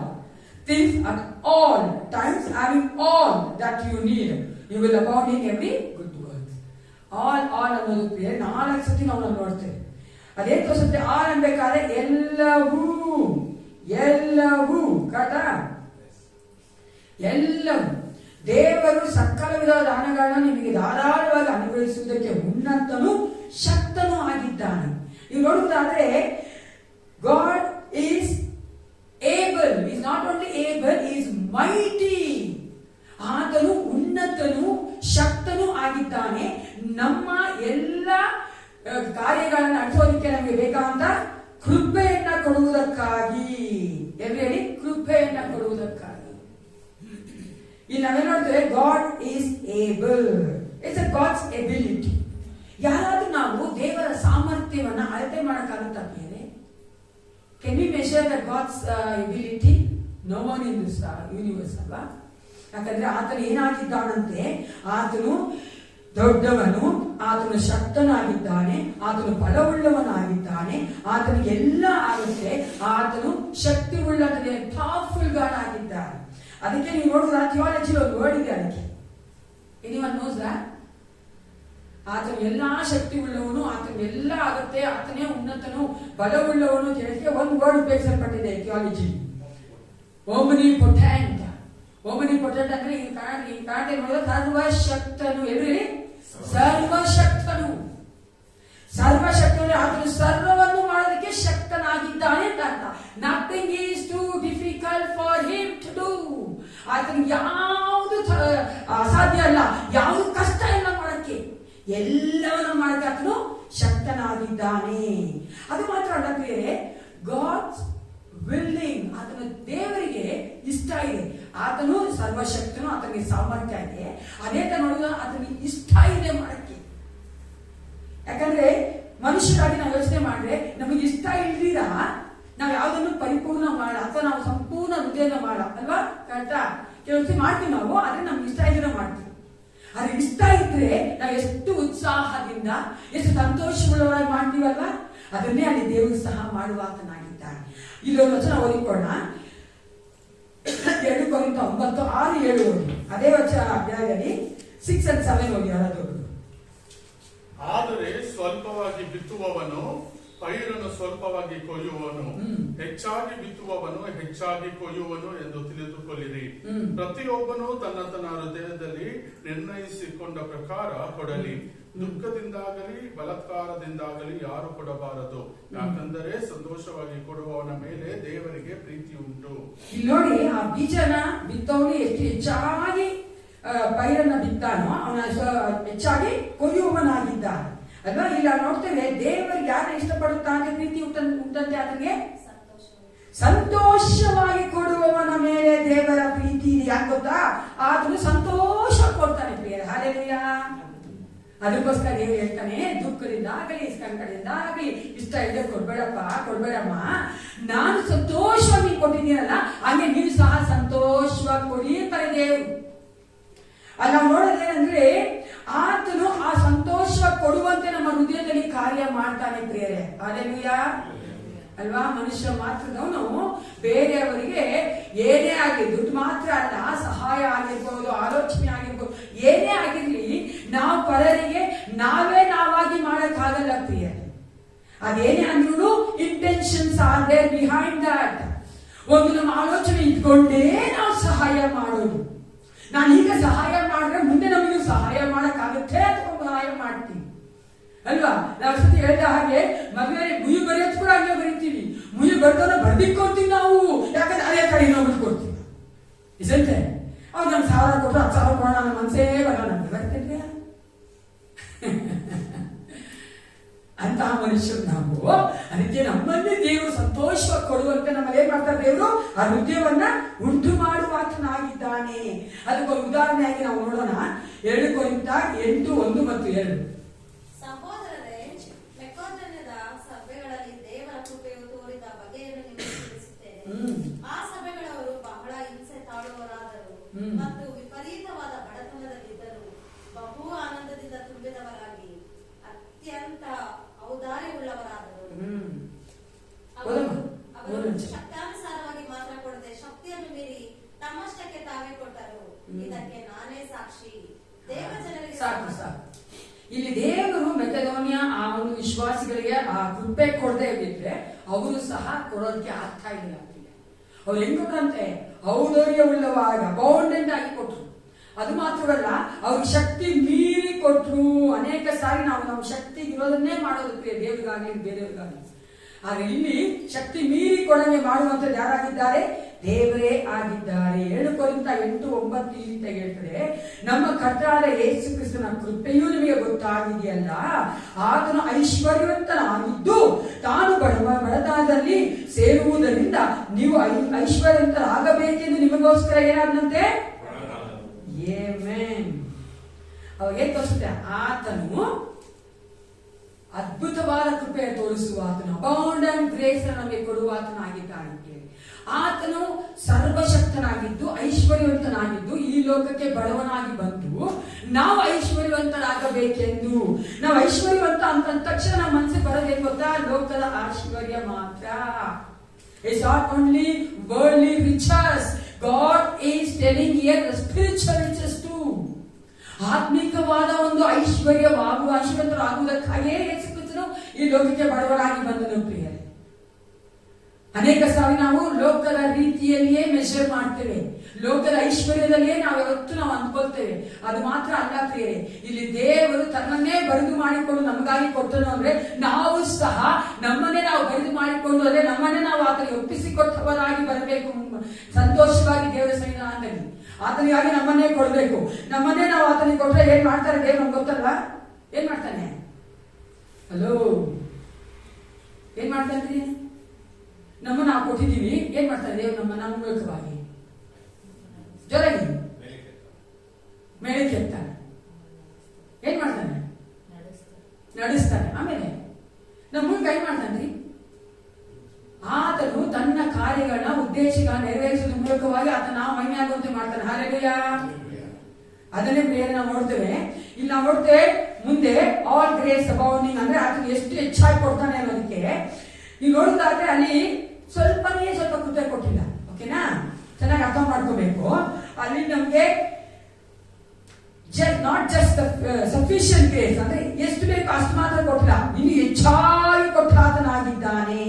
things at all times having all that you need you will abound in every good work. all ಅನ್ನೋದು 4 ಸತಿ ನಾವು ನೋಡ್ತೇವೆ. ಅದೇ ತೋರಿಸುತ್ತೆ all ಅನ್ಬೇಕಾದ್ರೆ ಎಲ್ಲವೂ ಕರೆಕ್ಟಾ? ಎಲ್ಲವೂ ದೇವರು ಸಕಲ ವಿಧದ ದಾನಗಳನ್ನ ನಿಮಗೆ ಧಾರಾಳವಾಗಿ ಅನುಗ್ರಹಿಸುವುದಕ್ಕೆ ಉನ್ನತನು ಶಕ್ತನೂ ಆಗಿದ್ದಾನೆ. ನೀವು ನೋಡುವುದಾದ್ರೆ God is able, he is not only able, he is mighty. ಆತನು ಉನ್ನತನು ಶಕ್ತನೂ ಆಗಿದ್ದಾನೆ. ನಮ್ಮ ಎಲ್ಲ ಕಾರ್ಯಗಳನ್ನು ನಡೆಸೋದಕ್ಕೆ ನಮಗೆ ಬೇಕಾದಂತ ಕೃಪೆಯನ್ನ ಕೊಡುವುದಕ್ಕಾಗಿ, ಹೇಳಿ ಕೃಪೆಯನ್ನ ಕೊಡುವುದಕ್ಕಾಗಿ. ಇಲ್ಲಿ ನಾವೇ ನೋಡ್ತೇವೆ God is able, it's a God's ability. ಯಾರಾದ್ರೂ ನಾವು ದೇವರ ಸಾಮರ್ಥ್ಯವನ್ನ ಅಳತೆ ಮಾಡಕ್ಕಾಗುತ್ತಾ ಬೇರೆ? Can we measure the God's ability? No one in this universe ಅಲ್ವಾ? ಯಾಕಂದ್ರೆ ಆತನು ಏನಾಗಿದ್ದಾನಂತೆ, ಆತನು ದೊಡ್ಡವನು, ಆತನು ಶಕ್ತನಾಗಿದ್ದಾನೆ, ಆತನು ಬಲವುಳ್ಳವನಾಗಿದ್ದಾನೆ, ಆತನಿಗೆ ಎಲ್ಲ ಆಗುತ್ತೆ, ಆತನು ಶಕ್ತಿ ಉಳ್ಳವನೇ, ಪವರ್ಫುಲ್ ಗಾಡ್ ಆಗಿದ್ದಾನೆ. ಅದಕ್ಕೆ ನೀವು ನೋಡಿದ್ರೆ ಥಿಯಾಲಜಿ ಒಂದು ವರ್ಡ್ ಇದೆ ಅದಕ್ಕೆ. Anyone knows that? ಆತನು ಎಲ್ಲಾ ಶಕ್ತಿ ಉಳ್ಳವನು, ಆತನು ಎಲ್ಲ ಆಗುತ್ತೆ, ಆತನೇ ಉನ್ನತನು, ಬಲವುಳ್ಳವನು ಅಂತ ಹೇಳಿದ್ರೆ ಒಂದು ವರ್ಡ್ ಉಪಯೋಗಿಸಲ್ಪಟ್ಟಿದೆ ಥಿಯಾಲಜಿ, ಓಮ್ನಿಪೊಟೆಂಟ್. ಓಮ್ನಿಪೊಟೆಂಟ್ ಅಂದ್ರೆ ಈ ಕಾರಣ ನೋಡಿದ್ರೆ ಸರ್ವಶಕ್ತನು. ಎಲ್ಲಿ ಸರ್ವಶಕ್ತನು, ಸರ್ವಶಕ್ತನು, ಆತನು ಸರ್ವವನ್ನು ಮಾಡೋದಕ್ಕೆ ಶಕ್ತನಾಗಿದ್ದಾನೆ ಅಂತ ಅರ್ಥ. Nothing is too difficult for him to do. ಆತನಿಗೆ ಯಾವುದು ಅಸಾಧ್ಯ ಅಲ್ಲ, ಯಾವುದು ಕಷ್ಟ ಇಲ್ಲ ಮಾಡಕ್ಕೆ, ಎಲ್ಲವನ್ನು ಮಾಡಕ್ಕೆ ಆತನು ಶಕ್ತನಾಗಿದ್ದಾನೆ. ಅದು ಮಾತ್ರ ಅಲ್ಲ ಪ್ರಿಯರೇ, ಗಾಡ್ಸ್ ವಿಲ್ಲಿಂಗ್, ಆತನ ದೇವರಿಗೆ ಇಷ್ಟ ಇದೆ. ಆತನು ಸರ್ವಶಕ್ತನು, ಆತನಿಗೆ ಸಾಮರ್ಥ್ಯ ಇದೆ. ಅದೇ ತರ ನೋಡಿದ್ರೆ ಆತನಿಗೆ ಇಷ್ಟ ಇದೆ ಮಾಡಕ್ಕೆ. ಯಾಕಂದ್ರೆ ಮನುಷ್ಯರಾಗಿ ನಾವು ಯೋಚನೆ ಮಾಡಿದ್ರೆ ನಮಗೆ ಇಷ್ಟ ಇಲ್ದಿರ ನಾವು ಯಾವ್ದನ್ನು ಪರಿಪೂರ್ಣ ಮಾಡ ಅಥವಾ ನಾವು ಸಂಪೂರ್ಣ ಹೃದಯದ ಮಾಡ ಅಲ್ವಾ? ಕರೆಕ್ಟಾ? ಕೆಲಸ ಮಾಡ್ತೀವಿ ನಾವು, ಆದ್ರೆ ನಮ್ಗೆ ಇಷ್ಟ ಇದ್ರೆ ಮಾಡ್ತೀವಿ. ಆದ್ರೆ ಇಷ್ಟ ಇದ್ರೆ ನಾವು ಎಷ್ಟು ಉತ್ಸಾಹದಿಂದ, ಎಷ್ಟು ಸಂತೋಷವುಳ್ಳವರಾಗಿ ಮಾಡ್ತೀವಲ್ವಾ? ಅದನ್ನೇ ಅಲ್ಲಿ ದೇವರು ಸಹ ಮಾಡುವಾತನಾಗಿದ್ದಾನೆ. ಇಲ್ಲೊಂದು ವಚನ ಓದಿಕೊಳ್ಳೋಣ. 2 ಕೊರಿಂಥ 9:6-7 ಓದಿ. ಅದೇ ವಚನ ಅಧ್ಯಾಯದಲ್ಲಿ 6 and 7 ಓದಿ ಯಾರಾದ್ರು. ಆದರೆ ಸ್ವಲ್ಪವಾಗಿ ಬಿತ್ತುವವನು ಪೈರನ್ನು ಸ್ವಲ್ಪವಾಗಿ ಕೊಯ್ಯುವನು, ಹೆಚ್ಚಾಗಿ ಬಿತ್ತುವವನು ಹೆಚ್ಚಾಗಿ ಕೊಯ್ಯುವನು ಎಂದು ತಿಳಿದುಕೊಳ್ಳಿರಿ. ಪ್ರತಿಯೊಬ್ಬನು ತನ್ನ ಹೃದಯದಲ್ಲಿ ನಿರ್ಣಯಿಸಿಕೊಂಡ ಪ್ರಕಾರ ಕೊಡಲಿ. ದುಃಖದಿಂದಾಗಲಿ ಬಲಾತ್ಕಾರದಿಂದಾಗಲಿ ಯಾರು ಕೊಡಬಾರದು, ಯಾಕಂದರೆ ಸಂತೋಷವಾಗಿ ಕೊಡುವವನ ಮೇಲೆ ದೇವರಿಗೆ ಪ್ರೀತಿ ಉಂಟು. ಇಲ್ಲಿ ನೋಡಿ, ಆ ಬೀಜನ ಬಿತ್ತವನು ಎಷ್ಟು ಹೆಚ್ಚಾಗಿ ಪೈರನ್ನ ಬಿತ್ತಾನೋ ಅವನ ಹೆಚ್ಚಾಗಿ ಕೊಯ್ಯುವವನಾಗಿದ್ದಾನೆ ಅಲ್ವಾ? ಇಲ್ಲ ನೋಡ್ತೇವೆ, ದೇವರಿಗೆ ಯಾರು ಇಷ್ಟಪಡುತ್ತಾನೆ, ಪ್ರೀತಿ ಉಂಟಂತೆ ಆತನಿಗೆ ಸಂತೋಷವಾಗಿ ಕೊಡುವವನ ಮೇಲೆ ದೇವರ ಪ್ರೀತಿ ಇದೆ. ಯಾಕೆ ಗೊತ್ತಾ? ಆತನು ಸಂತೋಷ ಕೊಡ್ತಾನೆ ಪ್ರಿಯರೇ. ಹಲ್ಲೆಲೂಯಾ. ಅದಕ್ಕೋಸ್ಕರ ದೇವರು ಹೇಳ್ತಾನೆ, ದುಃಖದಿಂದ ಆಗಲಿ ಸಂಕಟದಿಂದ ಆಗಲಿ ಇಷ್ಟ ಇಲ್ಲದೆ ಕೊಡ್ಬೇಡಮ್ಮ, ನಾನು ಸಂತೋಷವಾಗಿ ಕೊಟ್ಟಿದ್ದೀನಲ್ಲ, ಹಾಗೆ ನೀವು ಸಹ ಸಂತೋಷವಾಗಿ ಕೊಡಿ ಅಂತಾರೆ ದೇವರು. ಅಲ್ಲ ನೋಡೋದೇನಂದ್ರೆ ಆತನು ಆ ಸಂತೋಷ ಕೊಡುವಂತೆ ನಮ್ಮ ಹೃದಯದಲ್ಲಿ ಕಾರ್ಯ ಮಾಡ್ತಾನೆ ಪ್ರಿಯರೇ. ಹಲ್ಲೆಲೂಯಾ ಅಲ್ವಾ? ಮನುಷ್ಯ ಮಾತ್ರದವನು ಬೇರೆಯವರಿಗೆ ಏನೇ ಆಗಲಿ, ದುಡ್ಡು ಮಾತ್ರ ಅಲ್ಲ, ಸಹಾಯ ಆಗಿರ್ಬೋದು, ಆಲೋಚನೆ ಆಗಿರ್ಬೋದು, ಏನೇ ಆಗಿರ್ಲಿ, ನಾವು ಪರರಿಗೆ ನಾವಾಗಿ ಮಾಡಕ್ಕಾಗಲ್ಲ ಪ್ರಿಯರೇ. ಅದೇನೇ ಅಂದ್ರೂ intentions are there behind that. ಒಂದು ನಮ್ಮ ಆಲೋಚನೆ ಇಟ್ಕೊಂಡೇ ನಾವು ಸಹಾಯ ಮಾಡೋದು. ನಾನೀಗ ಸಹಾಯ ಮಾಡಿದ್ರೆ ಮುಂದೆ ನಮಗೂ ಸಹಾಯ ಮಾಡಕ್ಕಾಗುತ್ತೆ ಅಥವಾ ಸಹಾಯ ಮಾಡ್ತೀವಿ ಅಲ್ವಾ? ನಾವು ಸತಿ ಹೇಳಿದ ಹಾಗೆ ಮದುವೆ ಮುಯಿ ಬರೆಯೋದು ಕೂಡ ಹಂಗೆ ಬರೀತೀವಿ. ಮುಯಿ ಬರ್ದೋನ ಬರ್ದಿಕ್ಕೊಡ್ತೀವಿ ನಾವು, ಯಾಕಂದ್ರೆ ಅದೇ ಕಡೆ ನಾವು ಬಿಟ್ಕೊಡ್ತೀವಿ. ಇಸಂತೆ ಅವ್ರು ನಮ್ಗೆ 1,000 ಕೊಟ್ಟರು 10,000 ಕೊಡೋಣ ನನ್ನ ಮನಸ್ಸೇ ಬರೋಣ, ನಮ್ಗೆ ಬರ್ತೇನೆ ಅಂತಹ ಮನುಷ್ಯರು ನಾವು. ಅದಕ್ಕೆ ನಮ್ಮನ್ನೇ ದೇವರು ಸಂತೋಷವಾಗಿ ಕೊಡುವಂತೆ ನಮ್ಮಲ್ಲಿ ಏನ್ ಮಾಡ್ತಾರೆ ದೇವರು? ಆ ಹೃದಯವನ್ನ ಉಂಟು ಮಾಡುವಾತನಾಗಿದ್ದಾನೆ. ಅದಕ್ಕೊಂದು ಉದಾಹರಣೆಯಾಗಿ ನಾವು ನೋಡೋಣ. 2 ಕೊರಿಂಥ 8:1 ಮತ್ತು 2. ಸಹೋದರರೇ, ಮೆಕೋದನ್ಯದ ಸಭೆಗಳಲ್ಲಿ ದೇವರ ಕೃಪೆಯು ತೋರಿದ ಬಗೆಯನ್ನು ನಿಮಗೆ ತಿಳಿಸುತ್ತೇನೆ. ಆ ಸಭೆಗಳವರು ಬಹಳ ಹಿಂಸೆ ತಾಳುವವರಾದರು ಮತ್ತು ವಿಪರೀತವಾದ ಬಡತನದಲ್ಲಿದ್ದರು. ಬಹು ಆನಂದದಿಂದ ತುಂಬಿದವರಾಗಿ ಅತ್ಯಂತ ಔದಾರ್ಯವುಳ್ಳವರಾದರು. ಅವರು ಶಕ್ತಾನುಸಾರವಾಗಿ ಮಾತ್ರ ಕೊಡದೆ ಶಕ್ತಿಯನ್ನು ಮೀರಿ ತಮ್ಮಷ್ಟಕ್ಕೆ ತಾವೇ ಕೊಟ್ಟರು. ಇದಕ್ಕೆ ನಾನೇ ಸಾಕ್ಷಿ. ದೇವ ಜನರಿಗೆ ಸಾಕು. ಇಲ್ಲಿ ದೇವರು ಮೆಕೆದೋನಿಯಾ ಆ ಒಂದು ವಿಶ್ವಾಸಿಗಳಿಗೆ ಆ ಕೃಪೆ ಕೊಡದೆ ಬಿಟ್ರೆ ಅವರು ಸಹ ಕೊಡೋದಕ್ಕೆ ಆಗ್ತಾ ಇಲ್ಲ. ಅವ್ರು ಹೆಂಗ್ ಕೊಟ್ರಂತೆ? ಔದಾರ್ಯವುಳ್ಳವಾಗ ಅಬೌಂಡೆಂಟ್ ಆಗಿ ಕೊಟ್ರು. ಅದು ಮಾತ್ರವಲ್ಲ, ಅವ್ರಿಗೆ ಶಕ್ತಿ ಮೀರಿ ಕೊಟ್ರು. ಅನೇಕ ಸಾರಿ ನಾವು ನಮ್ಮ ಶಕ್ತಿ ಇರೋದನ್ನೇ ಮಾಡೋದಕ್ಕೆ ದೇವರಿಗಾಗಲಿ ಬೇರೆಯವ್ರಿಗಾಗಲಿ. ಆದ್ರೆ ಇಲ್ಲಿ ಶಕ್ತಿ ಮೀರಿ ಕೊಡಂಗೆ ಮಾಡುವಂಥದ್ದು ಯಾರಾಗಿದ್ದಾರೆ? ದೇವರೇ ಆಗಿದ್ದಾರೆ. 2 ಕೊರಿಂಥ 8:9 ಈ ರೀತಿಯಾಗಿ ಹೇಳ್ತಾರೆ, ನಮ್ಮ ಕರ್ತನಾದ ಯೇಸು ಕ್ರಿಸ್ತನ ಕೃಪೆಯೂ ನಿಮಗೆ ಗೊತ್ತಾಗಿದೆಯಲ್ಲ, ಆತನು ಐಶ್ವರ್ಯವಂತನಾಗಿದ್ದು ತಾನು ಬಡತನದಲ್ಲಿ ಸೇರುವುದರಿಂದ ನೀವು ಐಶ್ವರ್ಯವಂತರಾಗಬೇಕೆಂದು ನಿಮಗೋಸ್ಕರ ಏನಾದಂತೆ ಅವಾಗ ಏನ್ ತೋರಿಸುತ್ತೆ? ಆತನು ಅದ್ಭುತವಾದ ಕೃಪೆ ತೋರಿಸುವ ಆತನು, ಅಬೌಂಡೆಂಟ್ ಗ್ರೇಸ್ ನಮಗೆ ಕೊಡುವ ಆತನಾಗಿದ್ದಾನೆ. ಆತನು ಸರ್ವಶಕ್ತನಾಗಿದ್ದು ಐಶ್ವರ್ಯವಂತನಾಗಿದ್ದು ಈ ಲೋಕಕ್ಕೆ ಬಡವನಾಗಿ ಬಂದು ನಾವು ಐಶ್ವರ್ಯವಂತರಾಗಬೇಕೆಂದು. ನಾವು ಐಶ್ವರ್ಯವಂತ ಅಂತ ತಕ್ಷಣ ನಮ್ಮ ಮನಸ್ಸಿಗೆ ಬರಬೇಕು ಗೊತ್ತಾ? ಲೋಕದ ಐಶ್ವರ್ಯ ಮಾತ್ರ. It's not only worldly riches. God is telling here the spiritual riches too. ಆತ್ಮಿಕವಾದ ಒಂದು ಐಶ್ವರ್ಯವಂತರಾಗುವುದಕ್ಕಾಗಿಯೇ ಯೇಸು ಕ್ರಿಸ್ತನು ಈ ಲೋಕಕ್ಕೆ ಬಡವರಾಗಿ ಬಂದನು. ಪ್ರಿಯರೇ, ಅನೇಕ ಸಾರಿ ನಾವು ಲೋಕದ ರೀತಿಯಲ್ಲಿಯೇ ಮೆಷರ್ ಮಾಡ್ತೇವೆ, ಲೋಕದ ಐಶ್ವರ್ಯದಲ್ಲಿಯೇ ನಾವು ಅಂದ್ಕೊಳ್ತೇವೆ. ಅದು ಮಾತ್ರ ಅಲ್ಲ ಪ್ರಿಯರೇ, ಇಲ್ಲಿ ದೇವರು ತನ್ನನ್ನೇ ಬರಿದು ಮಾಡಿಕೊಂಡು ನಮಗಾಗಿ ಕೊಟ್ಟನು ಅಂದ್ರೆ ನಾವು ಸಹ ನಮ್ಮನ್ನೇ ನಾವು ಬರಿದು ಮಾಡಿಕೊಂಡು ಅಂದ್ರೆ ನಮ್ಮನ್ನೇ ನಾವು ಆತನಿಗೆ ಒಪ್ಪಿಸಿಕೊಟ್ಟವರಾಗಿ ಬರಬೇಕು. ಸಂತೋಷವಾಗಿ ದೇವರ ಸನ್ನಿಧಾನದಲ್ಲಿ ಆತನಿಗಾಗಿ ನಮ್ಮನ್ನೇ ಕೊಡಬೇಕು. ನಮ್ಮನ್ನೇ ನಾವು ಆತನಿಗೆ ಕೊಟ್ಟರೆ ಏನ್ ಮಾಡ್ತಾರೆ ದೇವ್ರು ನಮ್ಗೆ ಗೊತ್ತಲ್ವಾ? ಏನ್ ಮಾಡ್ತಾನೆ? ಹಲೋ, ಏನ್ ಮಾಡ್ತಾನೆ? ನಮ್ಮನ್ನ ನಾವು ಕೊಟ್ಟಿದ್ದೀವಿ, ಏನ್ ಮಾಡ್ತಾನೆ ದೇವ್ರು? ನಮ್ಮ ಮೂಲಕವಾಗಿ ಜೊತೆಗೆ ಮೇಲೆ ಕೆತ್ತಾನೆ. ಏನ್ ಮಾಡ್ತಾನೆ? ನಡೆಸ್ತಾನೆ. ಆಮೇಲೆ ನಮ್ಮ ಮೂಲಕ ಏನ್ ಮಾಡ್ತಾನ್ರಿ? ಆತನು ತನ್ನ ಕಾರ್ಯಗಳನ್ನ ಉದ್ದೇಶಗಳ ನೆರವೇರಿಸುವ ಮೂಲಕವಾಗಿ ಆತ ನಾವು ಮಹಿಮೆ ಆಗುವಂತೆ ಮಾಡ್ತಾನೆ. ಹಾಲೆಲೂಯಾ. ಅದನ್ನೇ ಪ್ರಿಯರೇ ನಾವು ನೋಡ್ತೇವೆ. ಇಲ್ಲಿ ನಾವು ನೋಡ್ತೇವೆ ಮುಂದೆ ಆಲ್ ಗ್ರೇಸ್ ಅಬೌಂಡಿಂಗ್ ಅಂದ್ರೆ ಆತನು ಎಷ್ಟು ಹೆಚ್ಚಾಗಿ ಕೊಡ್ತಾನೆ ಅನ್ನೋದಕ್ಕೆ ನೀವು ನೋಡಿದಾದ್ರೆ ಅಲ್ಲಿ ಸ್ವಲ್ಪ ಕೃಪೆ ಕೊಟ್ಟಿಲ್ಲ. ಓಕೆನಾ? ಚೆನ್ನಾಗಿ ಅರ್ಥ ಮಾಡ್ಕೋಬೇಕು. ಅಲ್ಲಿ ನಮ್ಗೆ ನಾಟ್ ಜಸ್ಟ್ ಸಫಿಷಿಯಂಟ್ ಗ್ರೇಸ್ ಅಂದ್ರೆ ಎಷ್ಟು ಬೇಕು ಅಷ್ಟು ಮಾತ್ರ ಕೊಟ್ಟಿಲ್ಲ, ಇನ್ನು ಹೆಚ್ಚಾಗಿ ಕೊಟ್ಟ ಆತನಾಗಿದ್ದಾನೆ.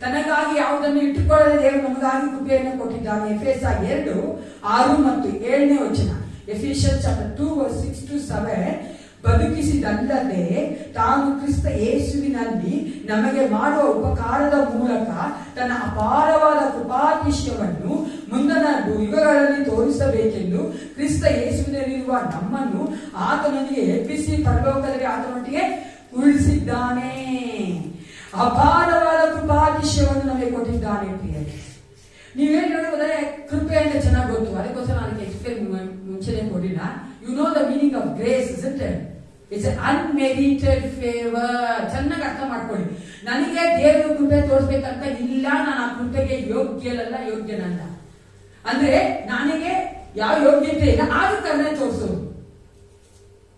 ತನಗಾಗಿ ಯಾವುದನ್ನು ಇಟ್ಟುಕೊಳ್ಳದೆ ದೇವರು ನಮಗಾಗಿ ಕೃಪೆಯನ್ನು ಕೊಟ್ಟಿದ್ದಾನೆ. ಎಫೆಸ 2:6 ಮತ್ತು 7ನೇ ವಚನ. ಎಫಿಷಿಯನ್ಸ್ ಚಾಪ್ಟರ್ 2:6-7 ಬದುಕಿಸಿದಲ್ಲದೆ ತಾನು ಕ್ರಿಸ್ತ ಯೇಸುವಿನಲ್ಲಿ ನಮಗೆ ಮಾಡುವ ಉಪಕಾರದ ಮೂಲಕ ತನ್ನ ಅಪಾರವಾದ ಕೃಪಾತಿಶಯವನ್ನು ಮುಂದಿನ ಯುಗಗಳಲ್ಲಿ ತೋರಿಸಬೇಕೆಂದು ಕ್ರಿಸ್ತ ಯೇಸುವಿನಲ್ಲಿರುವ ನಮ್ಮನ್ನು ಆತನೊಂದಿಗೆ ಎಬ್ಬಿಸಿ ಪರಲೋಕದಲ್ಲಿ ಆತನೊಟ್ಟಿಗೆ ಉಳಿಸಿದ್ದಾನೆ. ಅಪಾರವಾದ ಕೃಪಾತಿಶಯವನ್ನು ನಮಗೆ ಕೊಟ್ಟಿದ್ದಾನೆ. ಪ್ರಿಯರೇ, ನೀವೇನ್ ನೋಡಿದ್ರೆ ಕೃಪೆ ಅಂತ ಚೆನ್ನಾಗಿ ಗೊತ್ತು, ಅದಕ್ಕೋಸ್ಕರ ನನಗೆ ಎಕ್ಸ್ಪ್ಲೇನ್ ಮುಂಚೆನೆ ಕೊಡಿಲ್ಲ. You know the meaning of grace, isn't it? It's an unmerited favor. ಚೆನ್ನಾಗಿ ಅರ್ಥ ಮಾಡ್ಕೊಳ್ಳಿ. ನನಗೆ ದೇವರು ಕೃಪೆ ತೋರಿಸ್ಬೇಕಂತ ಇಲ್ಲ, ನಾನು ಆ ಕೃಪೆಗೆ ಯೋಗ್ಯನಲ್ಲ ಅಂದ್ರೆ ನನಗೆ ಯಾವ ಯೋಗ್ಯತೆ ಇಲ್ಲ, ಆದ್ರೂ ಕರುಣೆ ತೋರಿಸೋದು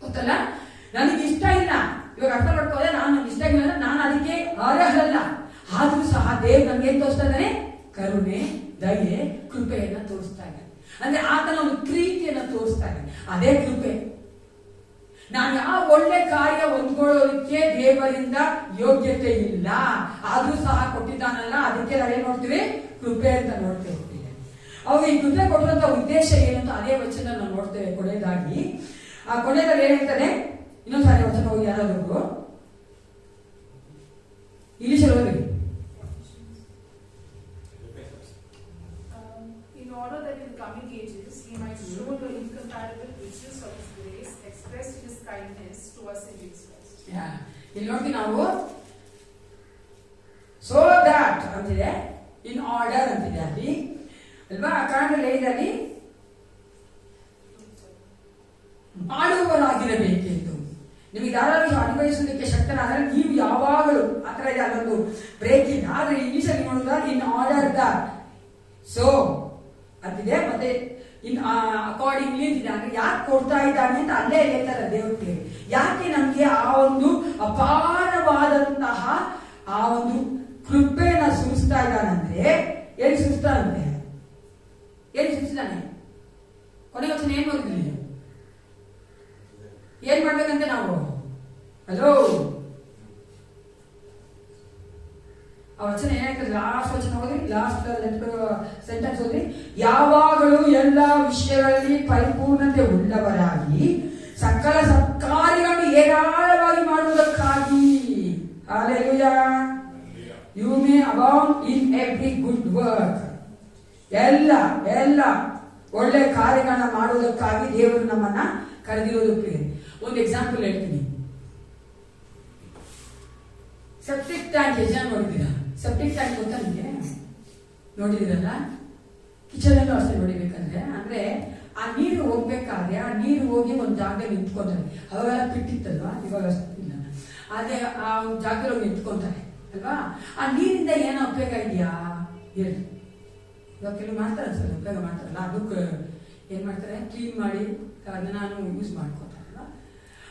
ಗೊತ್ತಲ್ಲ. ನನಗೆ ಇಷ್ಟ ಇಲ್ಲ, ಇವಾಗ ಅರ್ಥ ಮಾಡ್ಕೋದ್ರೆ ನಾನು ಇಷ್ಟ ಇಲ್ಲ, ನಾನು ಅದಕ್ಕೆ ಅರ್ಹರಲ್ಲ, ಆದ್ರೂ ಸಹ ದೇವ್ರು ನಮ್ಗೆ ಏನ್ ತೋರಿಸ್ತಾ ಇದ್ದಾನೆ? ಕರುಣೆ, ದಯೆ, ಕೃಪೆಯನ್ನ ತೋರಿಸ್ತಾ ಇದ್ದಾನೆ. ಅಂದ್ರೆ ಆತನ ಒಂದು ಪ್ರೀತಿಯನ್ನ ತೋರಿಸ್ತಾ ಇದ್ದಾನೆ. ಅದೇ ಕೃಪೆ. ನಾನು ಯಾವ ಒಳ್ಳೆ ಕಾರ್ಯ ಹೊಂದ್ಕೊಳ್ಳೋದಕ್ಕೆ ದೇವರಿಂದ ಯೋಗ್ಯತೆ ಇಲ್ಲ, ಆದ್ರೂ ಸಹ ಕೊಟ್ಟಿದ್ದಾನಲ್ಲ, ಅದಕ್ಕೆ ನಾವೇನ್ ನೋಡ್ತೀವಿ? ಕೃಪೆ ಅಂತ ನೋಡ್ತೇವೆ. ಅವಾಗ ಈ ಕೃಪೆ ಕೊಡುವಂತ ಉದ್ದೇಶ ಏನು ಅಂತ ಅದೇ ವಚನ ನಾವು ನೋಡ್ತೇವೆ. ಕೊನೆಯದಾಗಿ ಆ ಕೊನೆಯಲ್ಲಿ ಏನ್ ಹೇಳ್ತಾನೆ? ಇನ್ನೊಂದ್ಸಾರಿ ವಚನ ಹೋಗಿ ಯಾರಾದ್ರು ಇಲ್ಲಿ ಓದಿ. In order that in coming ages he might show the incomparable riches of his grace expressed in his kindness to us in Jesus Christ. ಇಲ್ಲಿ ನೋಡಿ ನಾವು ಸೋ ದ್ಯಾಟ್ ಅಂತಿದೆ, ಇನ್ ಆರ್ಡರ್ ಅಂತಿದೆ ಅಲ್ಲಿ ಅಲ್ವಾ? ಆ ಕಾರಣದಲ್ಲಿ ಹೇಳಿದಲ್ಲಿ ಮಾಡುವವರಾಗಿರಬೇಕೆಂದು ನಿಮಗೆ ಯಾರಾದ್ರೂ ಅನ್ವಯಿಸೋದಕ್ಕೆ ಶಕ್ತನಾದರೆ ನೀವು ಯಾವಾಗಲೂ ಆ ತರ ಇದೆ. ಅದೊಂದು ಬ್ರೇಕ್ ಇಲ್ಲ. ಆದ್ರೆ ಇಂಗ್ಲಿಷ್ ಅಲ್ಲಿ ನೋಡಿದ್ರೆ ಇನ್ ಆರ್ಡರ್ ದಟ್ ಸೋ ಅಂತಿದೆ, ಮತ್ತೆ ಇನ್ ಅಕಾರ್ಡಿಂಗ್ಲಿ ಅಂತಿದೆ. ಅಂದ್ರೆ ಯಾಕೆ ಕೊಡ್ತಾ ಇದ್ದಾನೆ ಅಂತ ಅಲ್ಲೇ ಹೇಳ್ತಾರೆ ದೇವರಿಗೆ. ಯಾಕೆ ನಮ್ಗೆ ಆ ಒಂದು ಅಪಾರವಾದಂತಹ ಆ ಒಂದು ಕೃಪೆನ ಸುರಿಸ್ತಾ ಇದ್ದಾನಂದ್ರೆ, ಎಲ್ಲಿ ಸುರಿಸ್ತಾನಂತೆ? ಏನ್ ಸುರಿಸಿದಾನೆ? ಕೊನೆ ವಚನ ಏನ್ ಓದಿದ್ರಿ? ಏನ್ ಮಾಡ್ಬೇಕಂತೆ ನಾವು? ಹಲೋ, ಆ ವಚನ ಏನಾಗ್ತದೆ? ಲಾಸ್ಟ್ ವಚನ ಹೋದ್ರಿ, ಲಾಸ್ಟ್ ಸೆಂಟೆನ್ಸ್ ಹೋದ್ರಿ. ಯಾವಾಗಲೂ ಎಲ್ಲ ವಿಷಯಗಳಲ್ಲಿ ಪರಿಪೂರ್ಣತೆ ಉಳ್ಳವರಾಗಿ ಸಕಲ ಸತ್ಕಾರ್ಯಗಳನ್ನು ಏರಾಳವಾಗಿ ಮಾಡುವುದಕ್ಕಾಗಿ hallelujah you may abound in every good work. ಎಲ್ಲ ಒಳ್ಳೆ ಕಾರ್ಯಗಳನ್ನ ಮಾಡುವುದಕ್ಕಾಗಿ ದೇವರು ನಮ್ಮನ್ನ ಕರೆದಿರೋದಕ್ಕೆ. ಒಂದು ಎಕ್ಸಾಂಪಲ್ ಹೇಳ್ತೀನಿ. ಸೆಪ್ಟಿಕ್ ಟ್ಯಾಂಕ್ ಎಷ್ಟು ಜನ ನೋಡಿದ್ದೀರಾ? ಸೆಪ್ಟಿಕ್ ಟ್ಯಾಂಕ್ ಗೊತ್ತಾ ನಿಮಗೆ? ನೋಡಿದಿರಲ್ಲ? ಕಿಚನ್ ಅಲ್ಲೂ ಅಷ್ಟೇ ನೋಡಿಬೇಕಂದ್ರೆ, ಅಂದ್ರೆ ಆ ನೀರು ಹೋಗ್ಬೇಕಾದ್ರೆ ಆ ನೀರು ಹೋಗಿ ಒಂದು ಜಾಗದಲ್ಲಿ ನಿಂತ್ಕೊಂಡ್ರೆ, ಅವಾಗೆಲ್ಲ ಪಿಟ್ಟಿತ್ತಲ್ವಾ, ಇವಾಗ ಅಷ್ಟಿಲ್ಲ. ಅದೇ ಆ ಒಂದು ಜಾಗದಲ್ಲಿ ನಿಂತ್ಕೊಂತಾರೆ ಅಲ್ವಾ. ಆ ನೀರಿಂದ ಏನೋ ಉಪಯೋಗ ಇದೆಯಾ ಹೇಳಿ. ಇವಾಗ ಕೆಲವು ಮಾಡ್ತಾರೆ ಸರ್, ಉಪಯೋಗ ಮಾಡ್ತಾರಲ್ಲ, ಅದಕ್ಕೆ ಏನ್ ಮಾಡ್ತಾರೆ, ಕ್ಲೀನ್ ಮಾಡಿ ಅದನ್ನ ನಾನು ಯೂಸ್ ಮಾಡ್ಕೊತಾರಲ್ಲ.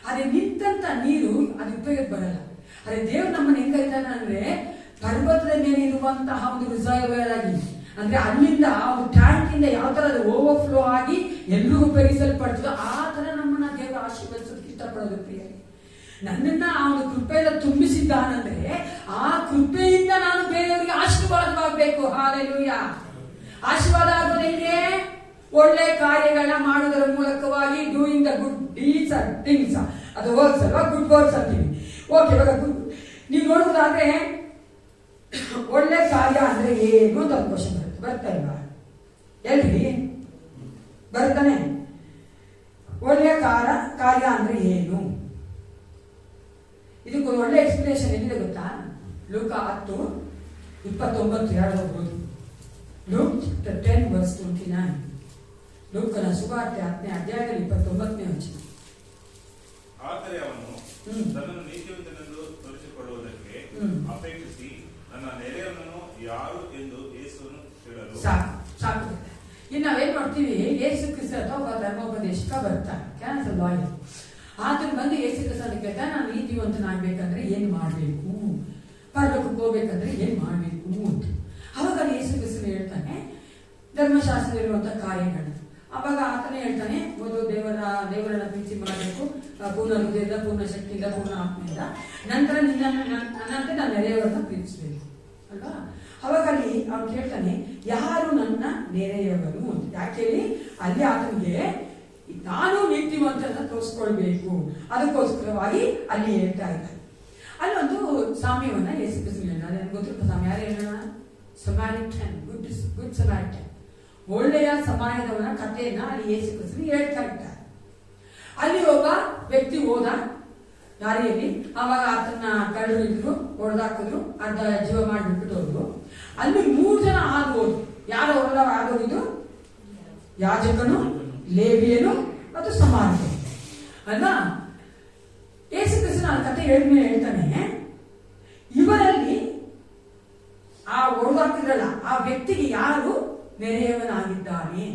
ಅದೇ ನಿಂತಂತ ನೀರು ಅದು ಉಪಯೋಗಕ್ಕೆ ಬರಲ್ಲ. ಅದೇ ದೇವ್ರು ನಮ್ಮನ್ನ ಹೆಂಗ್ ಕರೀತಾನೆ ಅಂದ್ರೆ ಪರ್ವತದ ಮೇಲೆ ಇರುವಂತಹ ಒಂದು ರಿಸರ್ವರ್ ಆಗಿ, ಅಂದ್ರೆ ಅಲ್ಲಿಂದ ಒಂದು ಟ್ಯಾಂಕ್ ಇಂದ ಯಾವ ತರ ಅದು ಓವರ್ಫ್ಲೋ ಆಗಿ ಎಲ್ರಿಗೂ ಉಪಯೋಗಿಸಲ್ಪಡ್ತದೋ ಆ ತರ ನಮ್ಮನ್ನ ದೇವರು ಆಶೀರ್ವದಿಸೋದಕ್ಕೆ ಇಷ್ಟಪಡೋದು ಪ್ರಿಯರೇ. ನನ್ನನ್ನ ಆ ಒಂದು ಕೃಪೆಯಿಂದ ತುಂಬಿಸಿದ್ದಾನಂದ್ರೆ ಆ ಕೃಪೆಯಿಂದ ನಾನು ಬೇರೆಯವರಿಗೆ ಆಶೀರ್ವಾದವಾಗಬೇಕು. ಹಾಲೆಲೂಯಾ. ಆಶೀರ್ವಾದ ಆಗೋದು ಹೆಂಗೆ? ಒಳ್ಳೆ ಕಾರ್ಯಗಳನ್ನ ಮಾಡುವುದರ ಮೂಲಕವಾಗಿ, doing the good deeds and things. ಅದು ವರ್ಕ್ಸ್ ಅಲ್ವಾ, ಗುಡ್ ವರ್ಕ್ಸ್ ಅಂತೀವಿ. ಓಕೆ, ಇವಾಗ ನೀವು ನೋಡುವುದಾದ್ರೆ ಒಳ್ಳೆ ಕಾರ್ಯ ಅಂದ್ರೆ ಏನು ಅಂತ ಒಂದು ಕ್ವಶನ್ ಬರುತ್ತೆ, ಬರ್ತಾ ಇಲ್ವಾ? ಎಲ್ರಿ ಬರ್ತಾನೆ? ಒಳ್ಳೆಯ ಕಾರ್ಯ ಅಂದ್ರೆ ಏನು? ಇದಕ್ಕೆ ಒಳ್ಳೆ ಎಕ್ಸ್ಪ್ಲನೇಷನ್ ಎಲ್ಲಿದೆ ಗೊತ್ತಾ? ಲೂಕ 10:29 ಯಾರು ಹೋಗ್ಬೋದು? ಲೂಕ್ 10:29. ಲೂಕನ ಸುವಾರ್ತೆ 10ನೇ ಅಧ್ಯಾಯದಲ್ಲಿ 29ನೇ ವಚನ. ಆದರೆ ಅವನು ತನ್ನನ್ನು ನೀತಿವಂತನೆಂದು ತೋರಿಸಿಕೊಳ್ಳುವುದಕ್ಕೆ ಅಪೇಕ್ಷಿಸಿ ನನ್ನ ನೆರೆಯವನನ್ನು ಯಾರು ಎಂದು ಯೇಸುವನ್ನು ಕೇಳಲು ಸಾಕು. ಇನ್ನು ನಾವೇನ್ ಮಾಡ್ತೀವಿ, ಯೇಸು ಕ್ರಿಸ್ತ ಒಬ್ಬ ಧರ್ಮೋಪದೇಶಕ ಬರ್ತಾನೆ, ಕ್ಯಾನ್ಸಲ್ ಲಾಯರ್. ಆತನ ಬಂದು ಯೇಸು ಕ್ರಿಸ್ತ ಕೇಳ್ತಾನೆ, ನಾನು ನೀತಿವಂತನಾಗ್ಬೇಕಂದ್ರೆ ಏನ್ ಮಾಡ್ಬೇಕು, ಪರಲೋಕಕ್ಕೆ ಹೋಗ್ಬೇಕಂದ್ರೆ ಏನ್ ಮಾಡ್ಬೇಕು ಅಂತ. ಅವಾಗ ಯೇಸು ಕ್ರಿಸ್ತ ಹೇಳ್ತಾನೆ ಧರ್ಮಶಾಸ್ತ್ರದಲ್ಲಿರುವಂತಹ ಕಾರ್ಯಗಳು. ಅವಾಗ ಆತನೇ ಹೇಳ್ತಾನೆ, ಮೊದಲು ದೇವರನ್ನ ಪ್ರೀತಿ ಮಾಡಬೇಕು ಪೂರ್ಣ ಹೃದಯದಿಂದ, ಪೂರ್ಣ ಶಕ್ತಿಯಿಂದ, ಪೂರ್ಣ ಆತ್ಮೆಯಿಂದ. ನಂತರ ನನ್ನಂತೆ ನಾನು ನೆರೆಯವರನ್ನ ಪ್ರೀತಿಸಬೇಕು ಅಲ್ವಾ. ಅವಾಗ ಅಲ್ಲಿ ಅವ್ನು ಕೇಳ್ತಾನೆ, ಯಾರು ನನ್ನ ನೆರೆಯವನು ಅಂತ. ಯಾಕೇಳಿ ಅಲ್ಲಿ ಆತನಿಗೆ ನಾನು ನೀತಿವಂತನ ತೋರಿಸ್ಕೊಳ್ಬೇಕು, ಅದಕ್ಕೋಸ್ಕರವಾಗಿ ಅಲ್ಲಿ ಹೇಳ್ತಾ ಇದ್ದಾರೆ. ಅಲ್ಲೊಂದು ಸಾಮ್ಯವನ್ನ ಯೇಸು ಕ್ರಿಸ್ತ ಹೇಳಿದ. ನನಗೆ ಗೊತ್ತಿರುವ ಸಾಮ್ಯ ಯಾರು ಹೇಳೋಣ? ಸಮಾರಿಟನ್, ಗುಡ್ ಸಮಾರಿಟನ್, ಒಳ್ಳೆಯ ಸಮಾಜದವನ ಕಥೆಯನ್ನ ಅಲ್ಲಿ ಯೇಸು ಕ್ರಿಸ್ತ ಹೇಳ್ತಾ ಇದ್ದಾರೆ. ಅಲ್ಲಿ ಒಬ್ಬ ವ್ಯಕ್ತಿ ಹೋದ ದಾರಿಯಲ್ಲಿ, ಅವಾಗ ಆತನ ಕಳ್ಳರಿದ್ರು, ಹೊಡೆದಾಕಿದ್ರು, ಅರ್ಧ ಜೀವ ಮಾಡಿಬಿಟ್ಟು ಹೋದ್ರು. ಅಲ್ಲಿ 3 ಜನ ಹಾದು ಹೋದ್ರು. ಯಾರು ಅವರೆಲ್ಲ ಹಾದು ಹೋಗಿದ್ದು? ಯಾಜಕನು, ಲೇವಿಯನು ಮತ್ತು ಸಮಾರ್ಯನು ಅಲ್ವಾ. ಯೇಸು ಕ್ರಿಸ್ತನ ಆ ಕಥೆ ಹೇಳಿದ್ಮೇಲೆ ಹೇಳ್ತಾನೆ, ಇವರಲ್ಲಿ ಆ ಹೊಡೆದಾಕಿದ್ರಲ್ಲ ಆ ವ್ಯಕ್ತಿಗೆ ಯಾರು ನೆರೆಯವನಾಗಿದ್ದಾನೆ.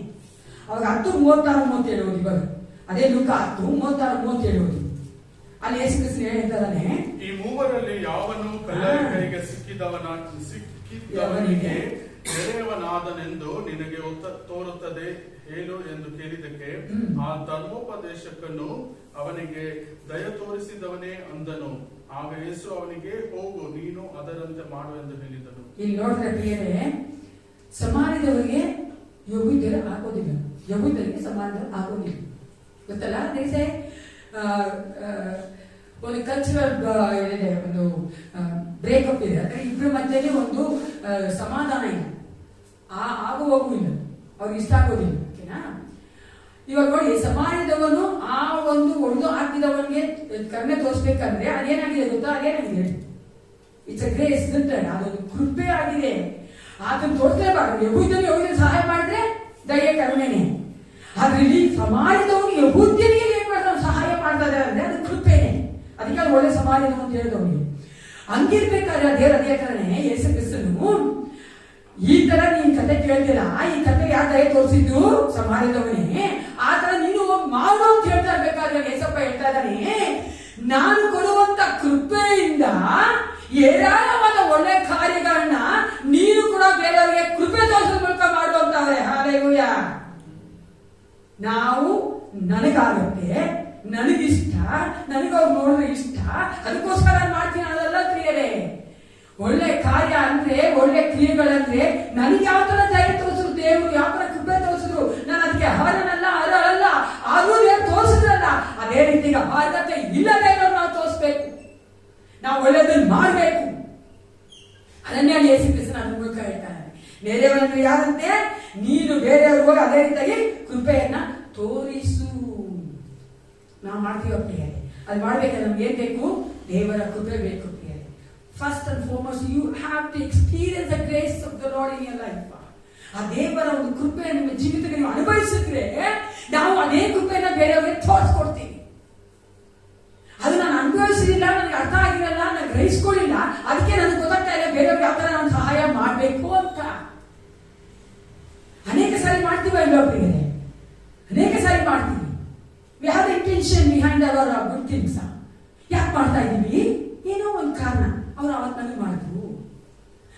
ಅವಾಗ 10:36-37 ಓದಿ. ಇವಾಗ ಅದೇ ಲೂಕ 10:36-37 ಅಲ್ಲಿ ಯೇಸು ಕ್ರಿಸ್ತ ಹೇಳ್ತಾನೆ, ಈ ಮೂವರಲ್ಲಿ ಯಾವನು ಕಳ್ಳರ ಕೈಗೆ ಸಿಕ್ಕಿದವನಿಗೆ ನೆರೆಯವನಾದನೆಂದು ನಿನಗೆ ತೋರುತ್ತದೆ ಹೇಳು ಎಂದು ಕೇಳಿದಕ್ಕೆ ಆ ಧರ್ಮೋಪದೇಶಕನು ಅವನಿಗೆ ದಯ ತೋರಿಸಿದವನೇ ಅಂದನು. ಆಗ ಯೇಸು ಅವನಿಗೆ, ಹೋಗು, ನೀನು ಅದರಂತೆ ಮಾಡು ಎಂದು ಹೇಳಿದನು. ಇಲ್ಲಿ ನೋಡಿದ್ರೆ ಪ್ರಿಯರೇ, ಸಮಾಜದವರಿಗೆ ಯಹೂದ್ಯರು ಆಗೋದಿಲ್ಲ, ಯಹೂದ್ಯರಿಗೆ ಸಮಾಜದವರು ಆಗೋದಿಲ್ಲ. ಗೊತ್ತಲ್ಲ, ದೇಸೆ ಒಂದು ಕಲ್ಚರಲ್ ಏನಿದೆ, ಒಂದು ಬ್ರೇಕಪ್ ಇದೆ. ಅಂದ್ರೆ ಇಬ್ಬರ ಮಧ್ಯೆ ಒಂದು ಸಮಾಧಾನ ಇಲ್ಲ, ಆಗು ಹೋಗು ಇಲ್ಲ, ಅವ್ರಿಗೆ ಇಷ್ಟ ಆಗೋದಿಲ್ಲ. ಓಕೆನಾ? ಇವಾಗ ನೋಡಿ, ಸಮಾಜದವನು ಆ ಒಂದು ಒಡೆದು ಹಾಕಿದವನಿಗೆ ಕರುಣೆ ತೋರಿಸ್ಬೇಕಂದ್ರೆ ಅದೇನಾಗಿದೆ ಗೊತ್ತಾ? ಅದೇನಾಗಿದೆ? ಇಟ್ಸ್ ಅ ಗ್ರೇಸ್, ಅದೊಂದು ಕೃಪೆ ಆಗಿದೆ. ಅದನ್ನು ತೋರಿಸಲೇಬಾರ್ದು. ಯಹೂದ್ಯನಿಗೆ ಸಹಾಯ ಮಾಡಿದ್ರೆ ದಯ ಕರುಣೆನೆ. ಆದ್ರೆ ಇಲ್ಲಿ ಸಮಾಜದವನು ಯಹೂದ್ಯನಿಗೆ ಏನ್ ಮಾಡ್ತಾನೆ, ಸಹಾಯ ಮಾಡ್ತಾ ಇದ್ದಾರೆ ಅಂದ್ರೆ ಅದು ಕೃಪೆನೆ. ಅದಕ್ಕೆ ಅದು ಒಳ್ಳೆ ಸಮಾಜದವನು ಅಂತ ಹೇಳಿದವನಿಗೆ ಹಂಗಿರ್ಬೇಕಾದ್ರೆ ದೇವರ ಅದೇ ತರನೇ ಯೇಸು ಕ್ರಿಸ್ತನು ಈ ತರ ನೀನ್ ಕತೆ ಕೇಳ್ತಿಲ್ಲ, ಈ ಕತೆ ಯಾರ ದಯ ತೋರಿಸಿದ್ದು? ಸಮಾಜದವನೇ. ಆ ತರ ನೀನು ಮಾಡು ಅಂತ ಹೇಳ್ತಾ ಇರ್ಬೇಕಾದ್ರೆ ಯೇಸಪ್ಪ ಹೇಳ್ತಾ ಇದ್ದಾನೆ, ನಾನು ಕೊಡುವಂತ ಕೃಪೆಯಿಂದ ಏರಾಳವಾದ ಒಳ್ಳೆ ಕಾರ್ಯಗಳನ್ನ ನೀನು ಕೂಡ ಬೇರೆಯವರಿಗೆ ಕೃಪೆ ತೋರಿಸೋ ಮೂಲಕ ಮಾಡುವಂತಾರೆ. ಹಾಲೆಲೂಯಾ. ನಾವು ನನಗಾಗುತ್ತೆ, ನನಗಿಷ್ಟ, ನನಗವ್ರು ನೋಡಿದ್ರೆ ಇಷ್ಟ, ಅದಕ್ಕೋಸ್ಕರ ಮಾಡ್ತೀನಿ ಅನ್ನೋದಲ್ಲ ಪ್ರಿಯರೇ. ಒಳ್ಳೆ ಕಾರ್ಯ ಅಂದ್ರೆ, ಒಳ್ಳೆ ಕ್ರಿಯೆಗಳಂದ್ರೆ ನನಗೆ ಯಾವ ತರ ದಯ ತೋರಿಸಿದ್ರು ದೇವರು, ಯಾವ ತರ ಕೃಪೆ ತೋರಿಸಿದ್ರು, ನಾನು ಅದಕ್ಕೆ ಅರ್ಹನಲ್ಲ, ಅರ್ಹಳಲ್ಲ, ಆದ್ರೂ ದೇವರು ತೋರಿಸಿದ್ರಲ್ಲ, ಅದೇ ರೀತಿಗೆ ಅರ್ಹತೆ ಇಲ್ಲದೆ ಇರೋರು ನಾವು ತೋರಿಸ್ಬೇಕು, ನಾವು ಒಳ್ಳೆದನ್ನು ಮಾಡಬೇಕು. ಅದನ್ನೇ ಯೇಸು ಕ್ರಿಸ್ತನ ಅದ್ರ ಮೂಲಕ ಹೇಳ್ತಾನೆ. ಬೇರೆಯವರನ್ನು ಯಾರಂತೆ, ನೀನು ಬೇರೆಯವ್ರಿಗೆ ಹೋಗಿ ಅದೇ ರೀತಿಯಾಗಿ ಕೃಪೆಯನ್ನ ತೋರಿಸು. ನಾವು ಮಾಡ್ತೀವ ಪ್ರಿಯರೇ. ಅದು ಮಾಡ್ಬೇಕಾದ್ರೆ ನಮ್ಗೆ ಏನ್ ಬೇಕು? ದೇವರ ಕೃಪೆ ಬೇಕು ಪ್ರಿಯರೇ. First and foremost you have to experience the grace of the Lord in your life. ಆ ದೇವರ ಒಂದು ಕೃಪೆ ನಿಮ್ಮ ಜೀವಿತಕ್ಕೆ ನೀವು ಅನುಭವಿಸಿದ್ರೆ ನಾವು ಅದೇ ಕೃಪೆಯನ್ನ ಬೇರೆಯವರಿಗೆ ತೋರಿಸ್ಕೊಡ್ತೀವಿ. ಅದು ನಾನು ಅನುಭವಿಸಿದಿಲ್ಲ, ನನಗೆ ಅರ್ಥ ಆಗಿಲ್ಲ ಗ್ರಹಿಸ್ಕೊಳ್ಳಿಲ್ಲ. ಅದಕ್ಕೆ ನನಗೆ ಗೊತ್ತಾಗ್ತಾ ಇಲ್ಲ ಬೇರೆಯವ್ರಿಗೆ ಯಾವ ತರ ನಾನು ಸಹಾಯ ಮಾಡಬೇಕು ಅಂತ. ಅನೇಕ ಸಾರಿ ಮಾಡ್ತೀವ ಇಲ್ಲೋ ಪ್ರಿಯರೇ? ಅನೇಕ ಸಾರಿ ಮಾಡ್ತೀವಿ. We have the intention behind our good things. ಯಾಕೆ ಮಾಡ್ತಾ ಇದೀವಿ? ಏನೋ ಒಂದು ಕಾರಣ. ಅವ್ರು ಅವತ್ತು ನನಗೆ ಮಾಡಿದ್ರು,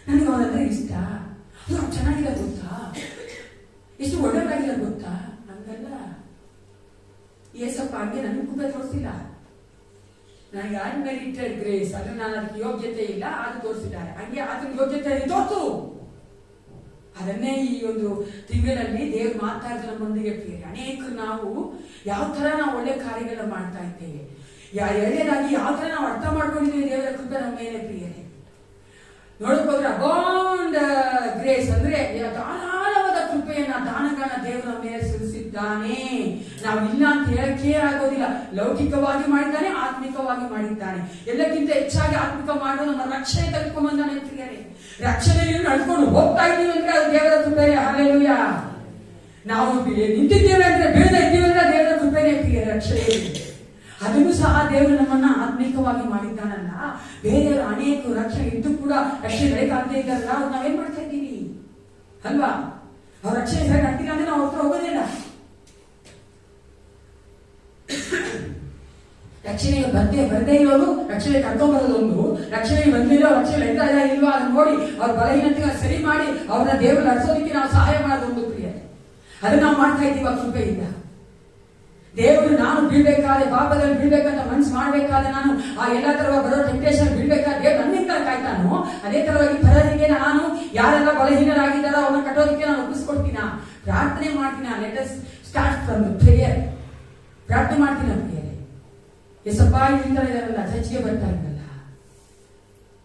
ನನಗೆ ಅವರಂದ್ರೆ ಇಷ್ಟ, ಅವ್ರು ಚೆನ್ನಾಗಿಲ್ಲ ಗೊತ್ತಾ, ಎಷ್ಟು ಒಳ್ಳೆಯದಾಗಿಲ್ಲ ಗೊತ್ತಾ, ಹಂಗಲ್ಲ. ಏಸಪ್ಪ ಹಂಗೆ ನನಗೆ ಕೃಪೆ ತೋರಿಸಿಲ್ಲ. ನನಗೆ ಅನ್ಮೆರಿಟೆಡ್ ಗ್ರೇಸ್, ಅದು ನಾನು ಅದಕ್ಕೆ ಯೋಗ್ಯತೆ ಇಲ್ಲ, ಅದು ತೋರಿಸಿದ್ದಾರೆ. ಹಂಗೆ ಅದಕ್ಕೆ ಯೋಗ್ಯತೆ ತೋರ್ಸು. ಅದನ್ನೇ ಈ ಒಂದು ತಿಂಗಳಲ್ಲಿ ದೇವ್ರು ಮಾತಾಡಿದ ನಮ್ಮೊಂದಿಗೆ ಪ್ರಿಯರೇ. ಅನೇಕರು ನಾವು ಯಾವ ತರ ನಾವು ಒಳ್ಳೆ ಕಾರ್ಯಗಳನ್ನ ಮಾಡ್ತಾ ಇದ್ದೇವೆ, ಎರಡನೇದಾಗಿ ಯಾವ ತರ ನಾವು ಅರ್ಥ ಮಾಡ್ಕೊಂಡಿದ್ದೇವೆ ದೇವರ ಕೃಪೆ ನಮ್ಮ ಮೇಲೆ ಪ್ರಿಯರೇ. ನೋಡೋಕೋದ್ರೆ ಅಬೌಂಡ್ ಗ್ರೇಸ್ ಅಂದ್ರೆ ಧಾರಾಳವಾದ ಕೃಪೆಯನ್ನ, ದಾನಗಳನ್ನ ದೇವರು ನಮ್ಮ ಮೇಲೆ ಸುರಿಸಿದ್ದಾನೆ. ನಾವು ಇಲ್ಲ ಅಂತ ಹೇಳಕ್ಕೆ ಆಗೋದಿಲ್ಲ. ಲೌಕಿಕವಾಗಿ ಮಾಡಿದ್ದಾನೆ, ಆತ್ಮಿಕವಾಗಿ ಮಾಡಿದ್ದಾನೆ. ಎಲ್ಲಕ್ಕಿಂತ ಹೆಚ್ಚಾಗಿ ಆತ್ಮಿಕ ಮಾಡುವ ನಮ್ಮ ರಕ್ಷಣೆ ತೆಗೆದುಕೊಂಡ್ಬಂದಾನೆ ಪ್ರಿಯರೇ. ರಕ್ಷಣೆಯನ್ನು ನಡ್ಕೊಂಡು ಹೋಗ್ತಾ ಇದ್ದೀವಿ ಅಂದ್ರೆ ಅದು ದೇವರ ಕೃಪೆಯೇ. ಹಲ್ಲೆಲೂಯಾ. ನಾವು ನಿಂತಿದ್ದೇವೆ ಅಂದ್ರೆ, ಬೀಳ್ತಾ ಇದ್ದೀವಿ ಅಂದ್ರೆ ದೇವರ ಕೃಪೆಯೇ ಪ್ರಿಯರೇ. ರಕ್ಷಣೆ ಅದನ್ನು ಸಹ ದೇವರು ನಮ್ಮನ್ನ ಆತ್ಮಿಕವಾಗಿ ಮಾಡಿದ್ದಾನಲ್ಲ. ಬೇರೆಯವರು ಅನೇಕ ರಕ್ಷಣೆ ಇದ್ದು ಕೂಡ ರಕ್ಷಣೆ ಬೇಕಾಗದೇ ಇದ್ದಾರಲ್ಲ, ಅವ್ರು ನಾವೇನ್ ಮಾಡ್ತಾ ಇದ್ದೀವಿ ಅಲ್ವಾ? ಅವ್ರ ರಕ್ಷಣೆ ಸರಿ ಆಗ್ತಿಲ್ಲ ಅಂದ್ರೆ ನಾವು ಹತ್ರ ಹೋಗೋದಿಲ್ಲ. ರಕ್ಷಣೆಗೆ ಬರದೇ ಇರೋರು ರಕ್ಷಣೆ ಕರ್ಕೊಂಡ್ಬರೋದು ಒಂದು, ರಕ್ಷಣೆಗೆ ಬಂದಿರೋ ರಕ್ಷಣೆ ಎಂತ ಇಲ್ವಾ ಅದನ್ನ ನೋಡಿ ಅವ್ರ ಬಲಹೀನತೆ ಸರಿ ಮಾಡಿ ಅವ್ರನ್ನ ದೇವರು ನಡೆಸೋದಕ್ಕೆ ನಾವು ಸಹಾಯ ಮಾಡೋದು ಒಂದು ಪ್ರಿಯರೇ. ಅದನ್ನ ನಾವು ಮಾಡ್ತಾ ಇದ್ದೀವಿ ಆ ಕೃಪೆಯಿಂದ. ದೇವರು ನಾನು ಬೀಳ್ಬೇಕಾದ್ರೆ, ಪಾಪದಲ್ಲಿ ಬೀಳ್ಬೇಕಂತ ಮನ್ಸು ಮಾಡ್ಬೇಕಾದ್ರೆ, ನಾನು ಆ ಎಲ್ಲಾ ತರ ಬರೋ ಟೆಂಪ್ಟೇಷನ್ ಬೀಳ್ಬೇಕಾದ್ರೆ ದೇವ್ರು ನನ್ನಿಂದ ಕಾಯ್ತಾನೋ, ಅದೇ ತರವಾಗಿ ಬರೋದಿಕ್ಕೆ ನಾನು ಯಾರೆಲ್ಲ ಬಲಹೀನರಾಗಿದ್ದಾರೋ ಅವ್ರನ್ನ ಕಟ್ಟೋದಕ್ಕೆ ನಾನು ಒಪ್ಪಿಸ್ಕೊಡ್ತೀನ, ಪ್ರಾರ್ಥನೆ ಮಾಡ್ತೀನ. Let us start from prayer. ಪ್ರಾರ್ಥನೆ ಮಾಡ್ತೀನ ಪ್ರಿಯರೇ. ಎಸಪ್ಪ ಇಲ್ಲಿಂದ ಇದಾರಲ್ಲ, ಚರ್ಚ್ಗೆ ಬರ್ತಾ ಇದ್ದಲ್ಲ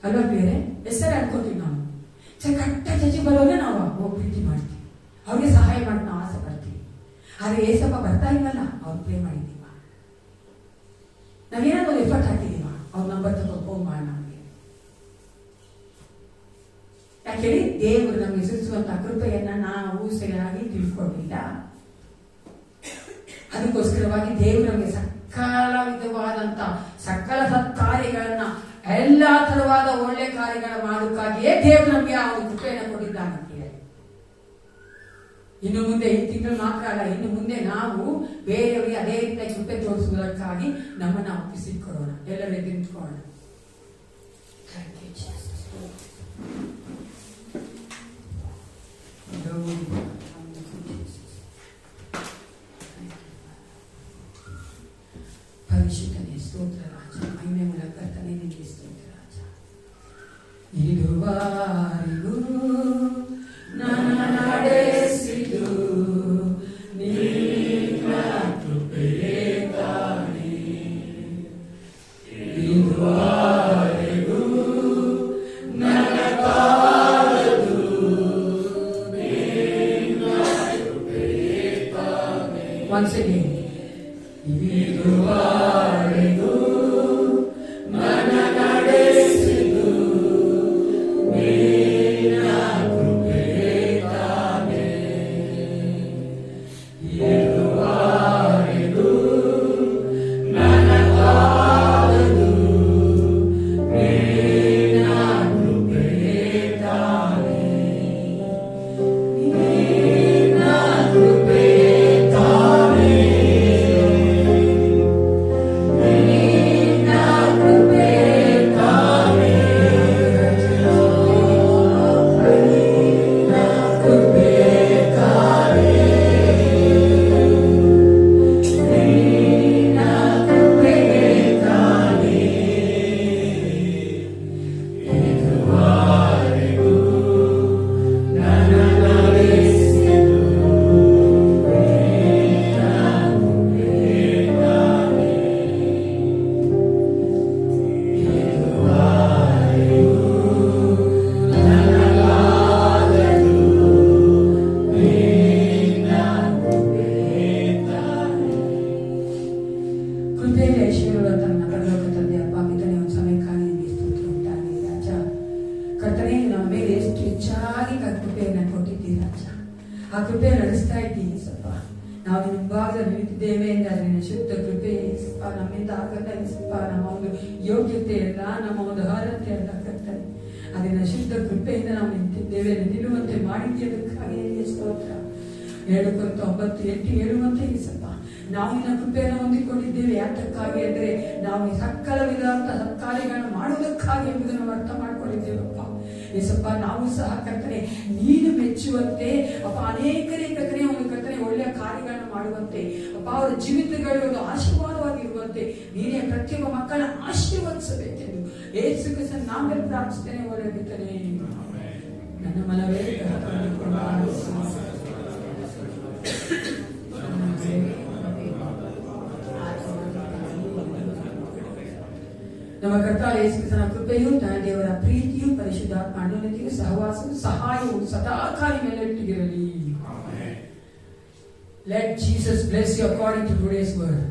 ಅಲ್ವಾ ಪ್ರಿಯರೇ? ಹೆಸರು ಅನ್ಕೋತೀವಿ ನಾವು. ಕಟ್ಟ ಚರ್ಚಿಗೆ ಬರೋದೇ ನಾವು ಹೋಗಿ ಪ್ರೀತಿ ಮಾಡ್ತೀವಿ, ಅವ್ರಿಗೆ ಸಹಾಯ ಮಾಡಿ ನಾವು ಆಸೆ ಪಡ್ತೀವಿ. ಆದ್ರೆ ಏಸಪ್ಪ ಬರ್ತಾ ಇಲ್ವಲ್ಲ, ಅವ್ರು ಪ್ರೇ ಮಾಡಿದೀವ, ನಾವೇನಾದ್ರು ಎಫರ್ಟ್ ಹಾಕಿದೀವ, ಅವ್ರ ನಂಬರ್ ತಗೊಂಡು ಫೋನ್ ಮಾಡಿ ನಮಗೆ. ಯಾಕೇಳಿ ದೇವರು ನಮಗೆ ಸೂಚಿಸುವಂತ ಕೃಪೆಯನ್ನ ನಾವು ಸರಿಯಾಗಿ ತಿಳ್ಕೊಂಡಿಲ್ಲ. ಅದಕ್ಕೋಸ್ಕರವಾಗಿ ದೇವರು ನಮಗೆ ಸಕಲ ವಿಧವಾದಂತ ಸಕಲ ಸತ್ಕಾರ್ಯಗಳನ್ನ, ಎಲ್ಲಾ ತರವಾದ ಒಳ್ಳೆ ಕಾರ್ಯಗಳ ಮಾಡೋಕ್ಕಾಗಿಯೇ ದೇವರು ನಮಗೆ ಆ ಒಂದು ಕೃಪೆಯನ್ನು ಕೊಟ್ಟಿದ್ದಾನೆ. ಇನ್ನು ಮುಂದೆ ಈ ತಿಂಗಳು ಮಾತ್ರ ಅಲ್ಲ, ಇನ್ನು ಮುಂದೆ ನಾವು ಬೇರೆಯವರಿಗೆ ಅದೇ ರೀತಿಯಾಗಿ ಕೃಪೆ ತೋರಿಸುವುದಕ್ಕಾಗಿ ನಮ್ಮನ್ನ ಒಪ್ಪಿಸಿಕೊಡೋಣ. ಎಲ್ಲರೂ ಎದ್ದು ನಿಂತ್ಕೊಳ್ಳೋಣ. ಪರಿಶುದ್ಧನೇ ಸ್ತೋತ್ರ ರಾಜ, ಮಹಿಮೆ ಮೂಲಕ ಕರ್ತನೇ ನಿಮಗೆ ಸ್ತೋತ್ರ ರಾಜ. ಇದುವರೆಗೂ ನನ್ನ ನಡೆಸಿದು ನಿನ್ನ ಕೃಪೆಯೇ ತಾನೇ. ಇದುವರೆಗೂ ನನ್ನ ಕಾಲದು ನಿನ್ನ ಕೃಪೆಯೇ ತಾನೇ. Once again. ಇದುವರೆಗೂ ನನ್ನ ನಡೆಸಿದು ನಿನ್ನ ಕೃಪೆಯೇ ತಾನೇ. ಇದುವರೆಗೂ ನನ್ನ ಕಾಲದು ನಿನ್ನ ಕೃಪೆಯೇ ತಾನೇ. ನಿನ್ನ ಕೃಪೆಯೇ ತಾನೇ. ನಾವು ನಿನ್ನ ಭಾಗದಲ್ಲಿ ನಿಂತಿದ್ದೇವೆ ಎಂದರೆ ನಿನ್ನ ಶುದ್ಧ ಕೃಪೆ ಯೇಸಪ್ಪ ನಮ್ಮಿಂದ ಆಗಲ್ಲ ಯೇಸಪ್ಪ. ನಮ್ಮ ಒಂದು ಯೋಗ್ಯತೆ ಇಲ್ಲ, ನಮ್ಮ ಒಂದು ಅರ್ಹತೆ ಅಲ್ಲ ಕರ್ತನೆ. ಅದನ್ನ ಶುದ್ಧ ಕೃಪೆಯಿಂದ ನಾವು ನಿಂತಿದ್ದೇವೆ, ನಿಲ್ಲುವಂತೆ ಮಾಡಿದ್ದಕ್ಕಾಗಿ ಸ್ತೋತ್ರ. 2 Corinthians 9:8 ಹೇಳುವಂತೆ ಯೇಸಪ್ಪ ನಾವು ನಿನ್ನ ಕೃಪೆಯನ್ನು ಹೊಂದಿಕೊಂಡಿದ್ದೇವೆ. ಯಾತಕ್ಕಾಗಿ ಅಂದರೆ ನಾವು ಸಕಲ ವಿಧವಾದ ಸತ್ಕಾರ್ಯಗಳನ್ನು ಮಾಡುವುದಕ್ಕಾಗಿ ಎಂಬುದನ್ನು ಅರ್ಥ ಮಾಡಿಕೊಂಡಿದ್ದೇವಪ್ಪ ಯೇಸಪ್ಪ. ನಾವು ಸಹ ಕರ್ತನೆ ನೀನು ಮೆಚ್ಚುವಂತೆ ಅಪ್ಪ ಅನೇಕರೇ ಕರ್ತನೆ ಒಂದು ಕರ್ತನೆ ಒಳ್ಳೆಯ ಕಾರ್ಯಗಳನ್ನು ಮಾಡುವಂತೆ ಅಪ್ಪ ಅವರ ಜೀವಿತಗಳು ಒಂದು ಆಶೀರ್ವಾದವಾಗಿರುವಂತೆ ನೀನೇ ಪ್ರತಿಯೊಬ್ಬ ಮಕ್ಕಳ ಆಶೀರ್ವದಿಸಬೇಕೆಂದು ಯೇಸು ಕ್ರಿಸ್ತನ ನಾಮದಲ್ಲಿ ಪ್ರಾರ್ಥಿಸುತ್ತೇನೆ. ಒಳ್ಳೆಯದಿದ್ದರೆ ನನ್ನ ಮನವೇ ನಮ್ಮ ಕರ್ತ ಯೇಸು ಕ್ರಿಸ್ತನ ಕೃಪೆಯು ದೇವರ ಪ್ರೀತಿಯು ಪರಿಶುದ್ಧಾತ್ಮ ಅನ್ಯೋನ್ಯತೆಯು ಸಹವಾಸವು ಸಹಾಯವು ಸದಾಕಾಲ ಮೇಲಿಟ್ಟಿಗಿರಲಿ. Let Jesus bless you according to today's word.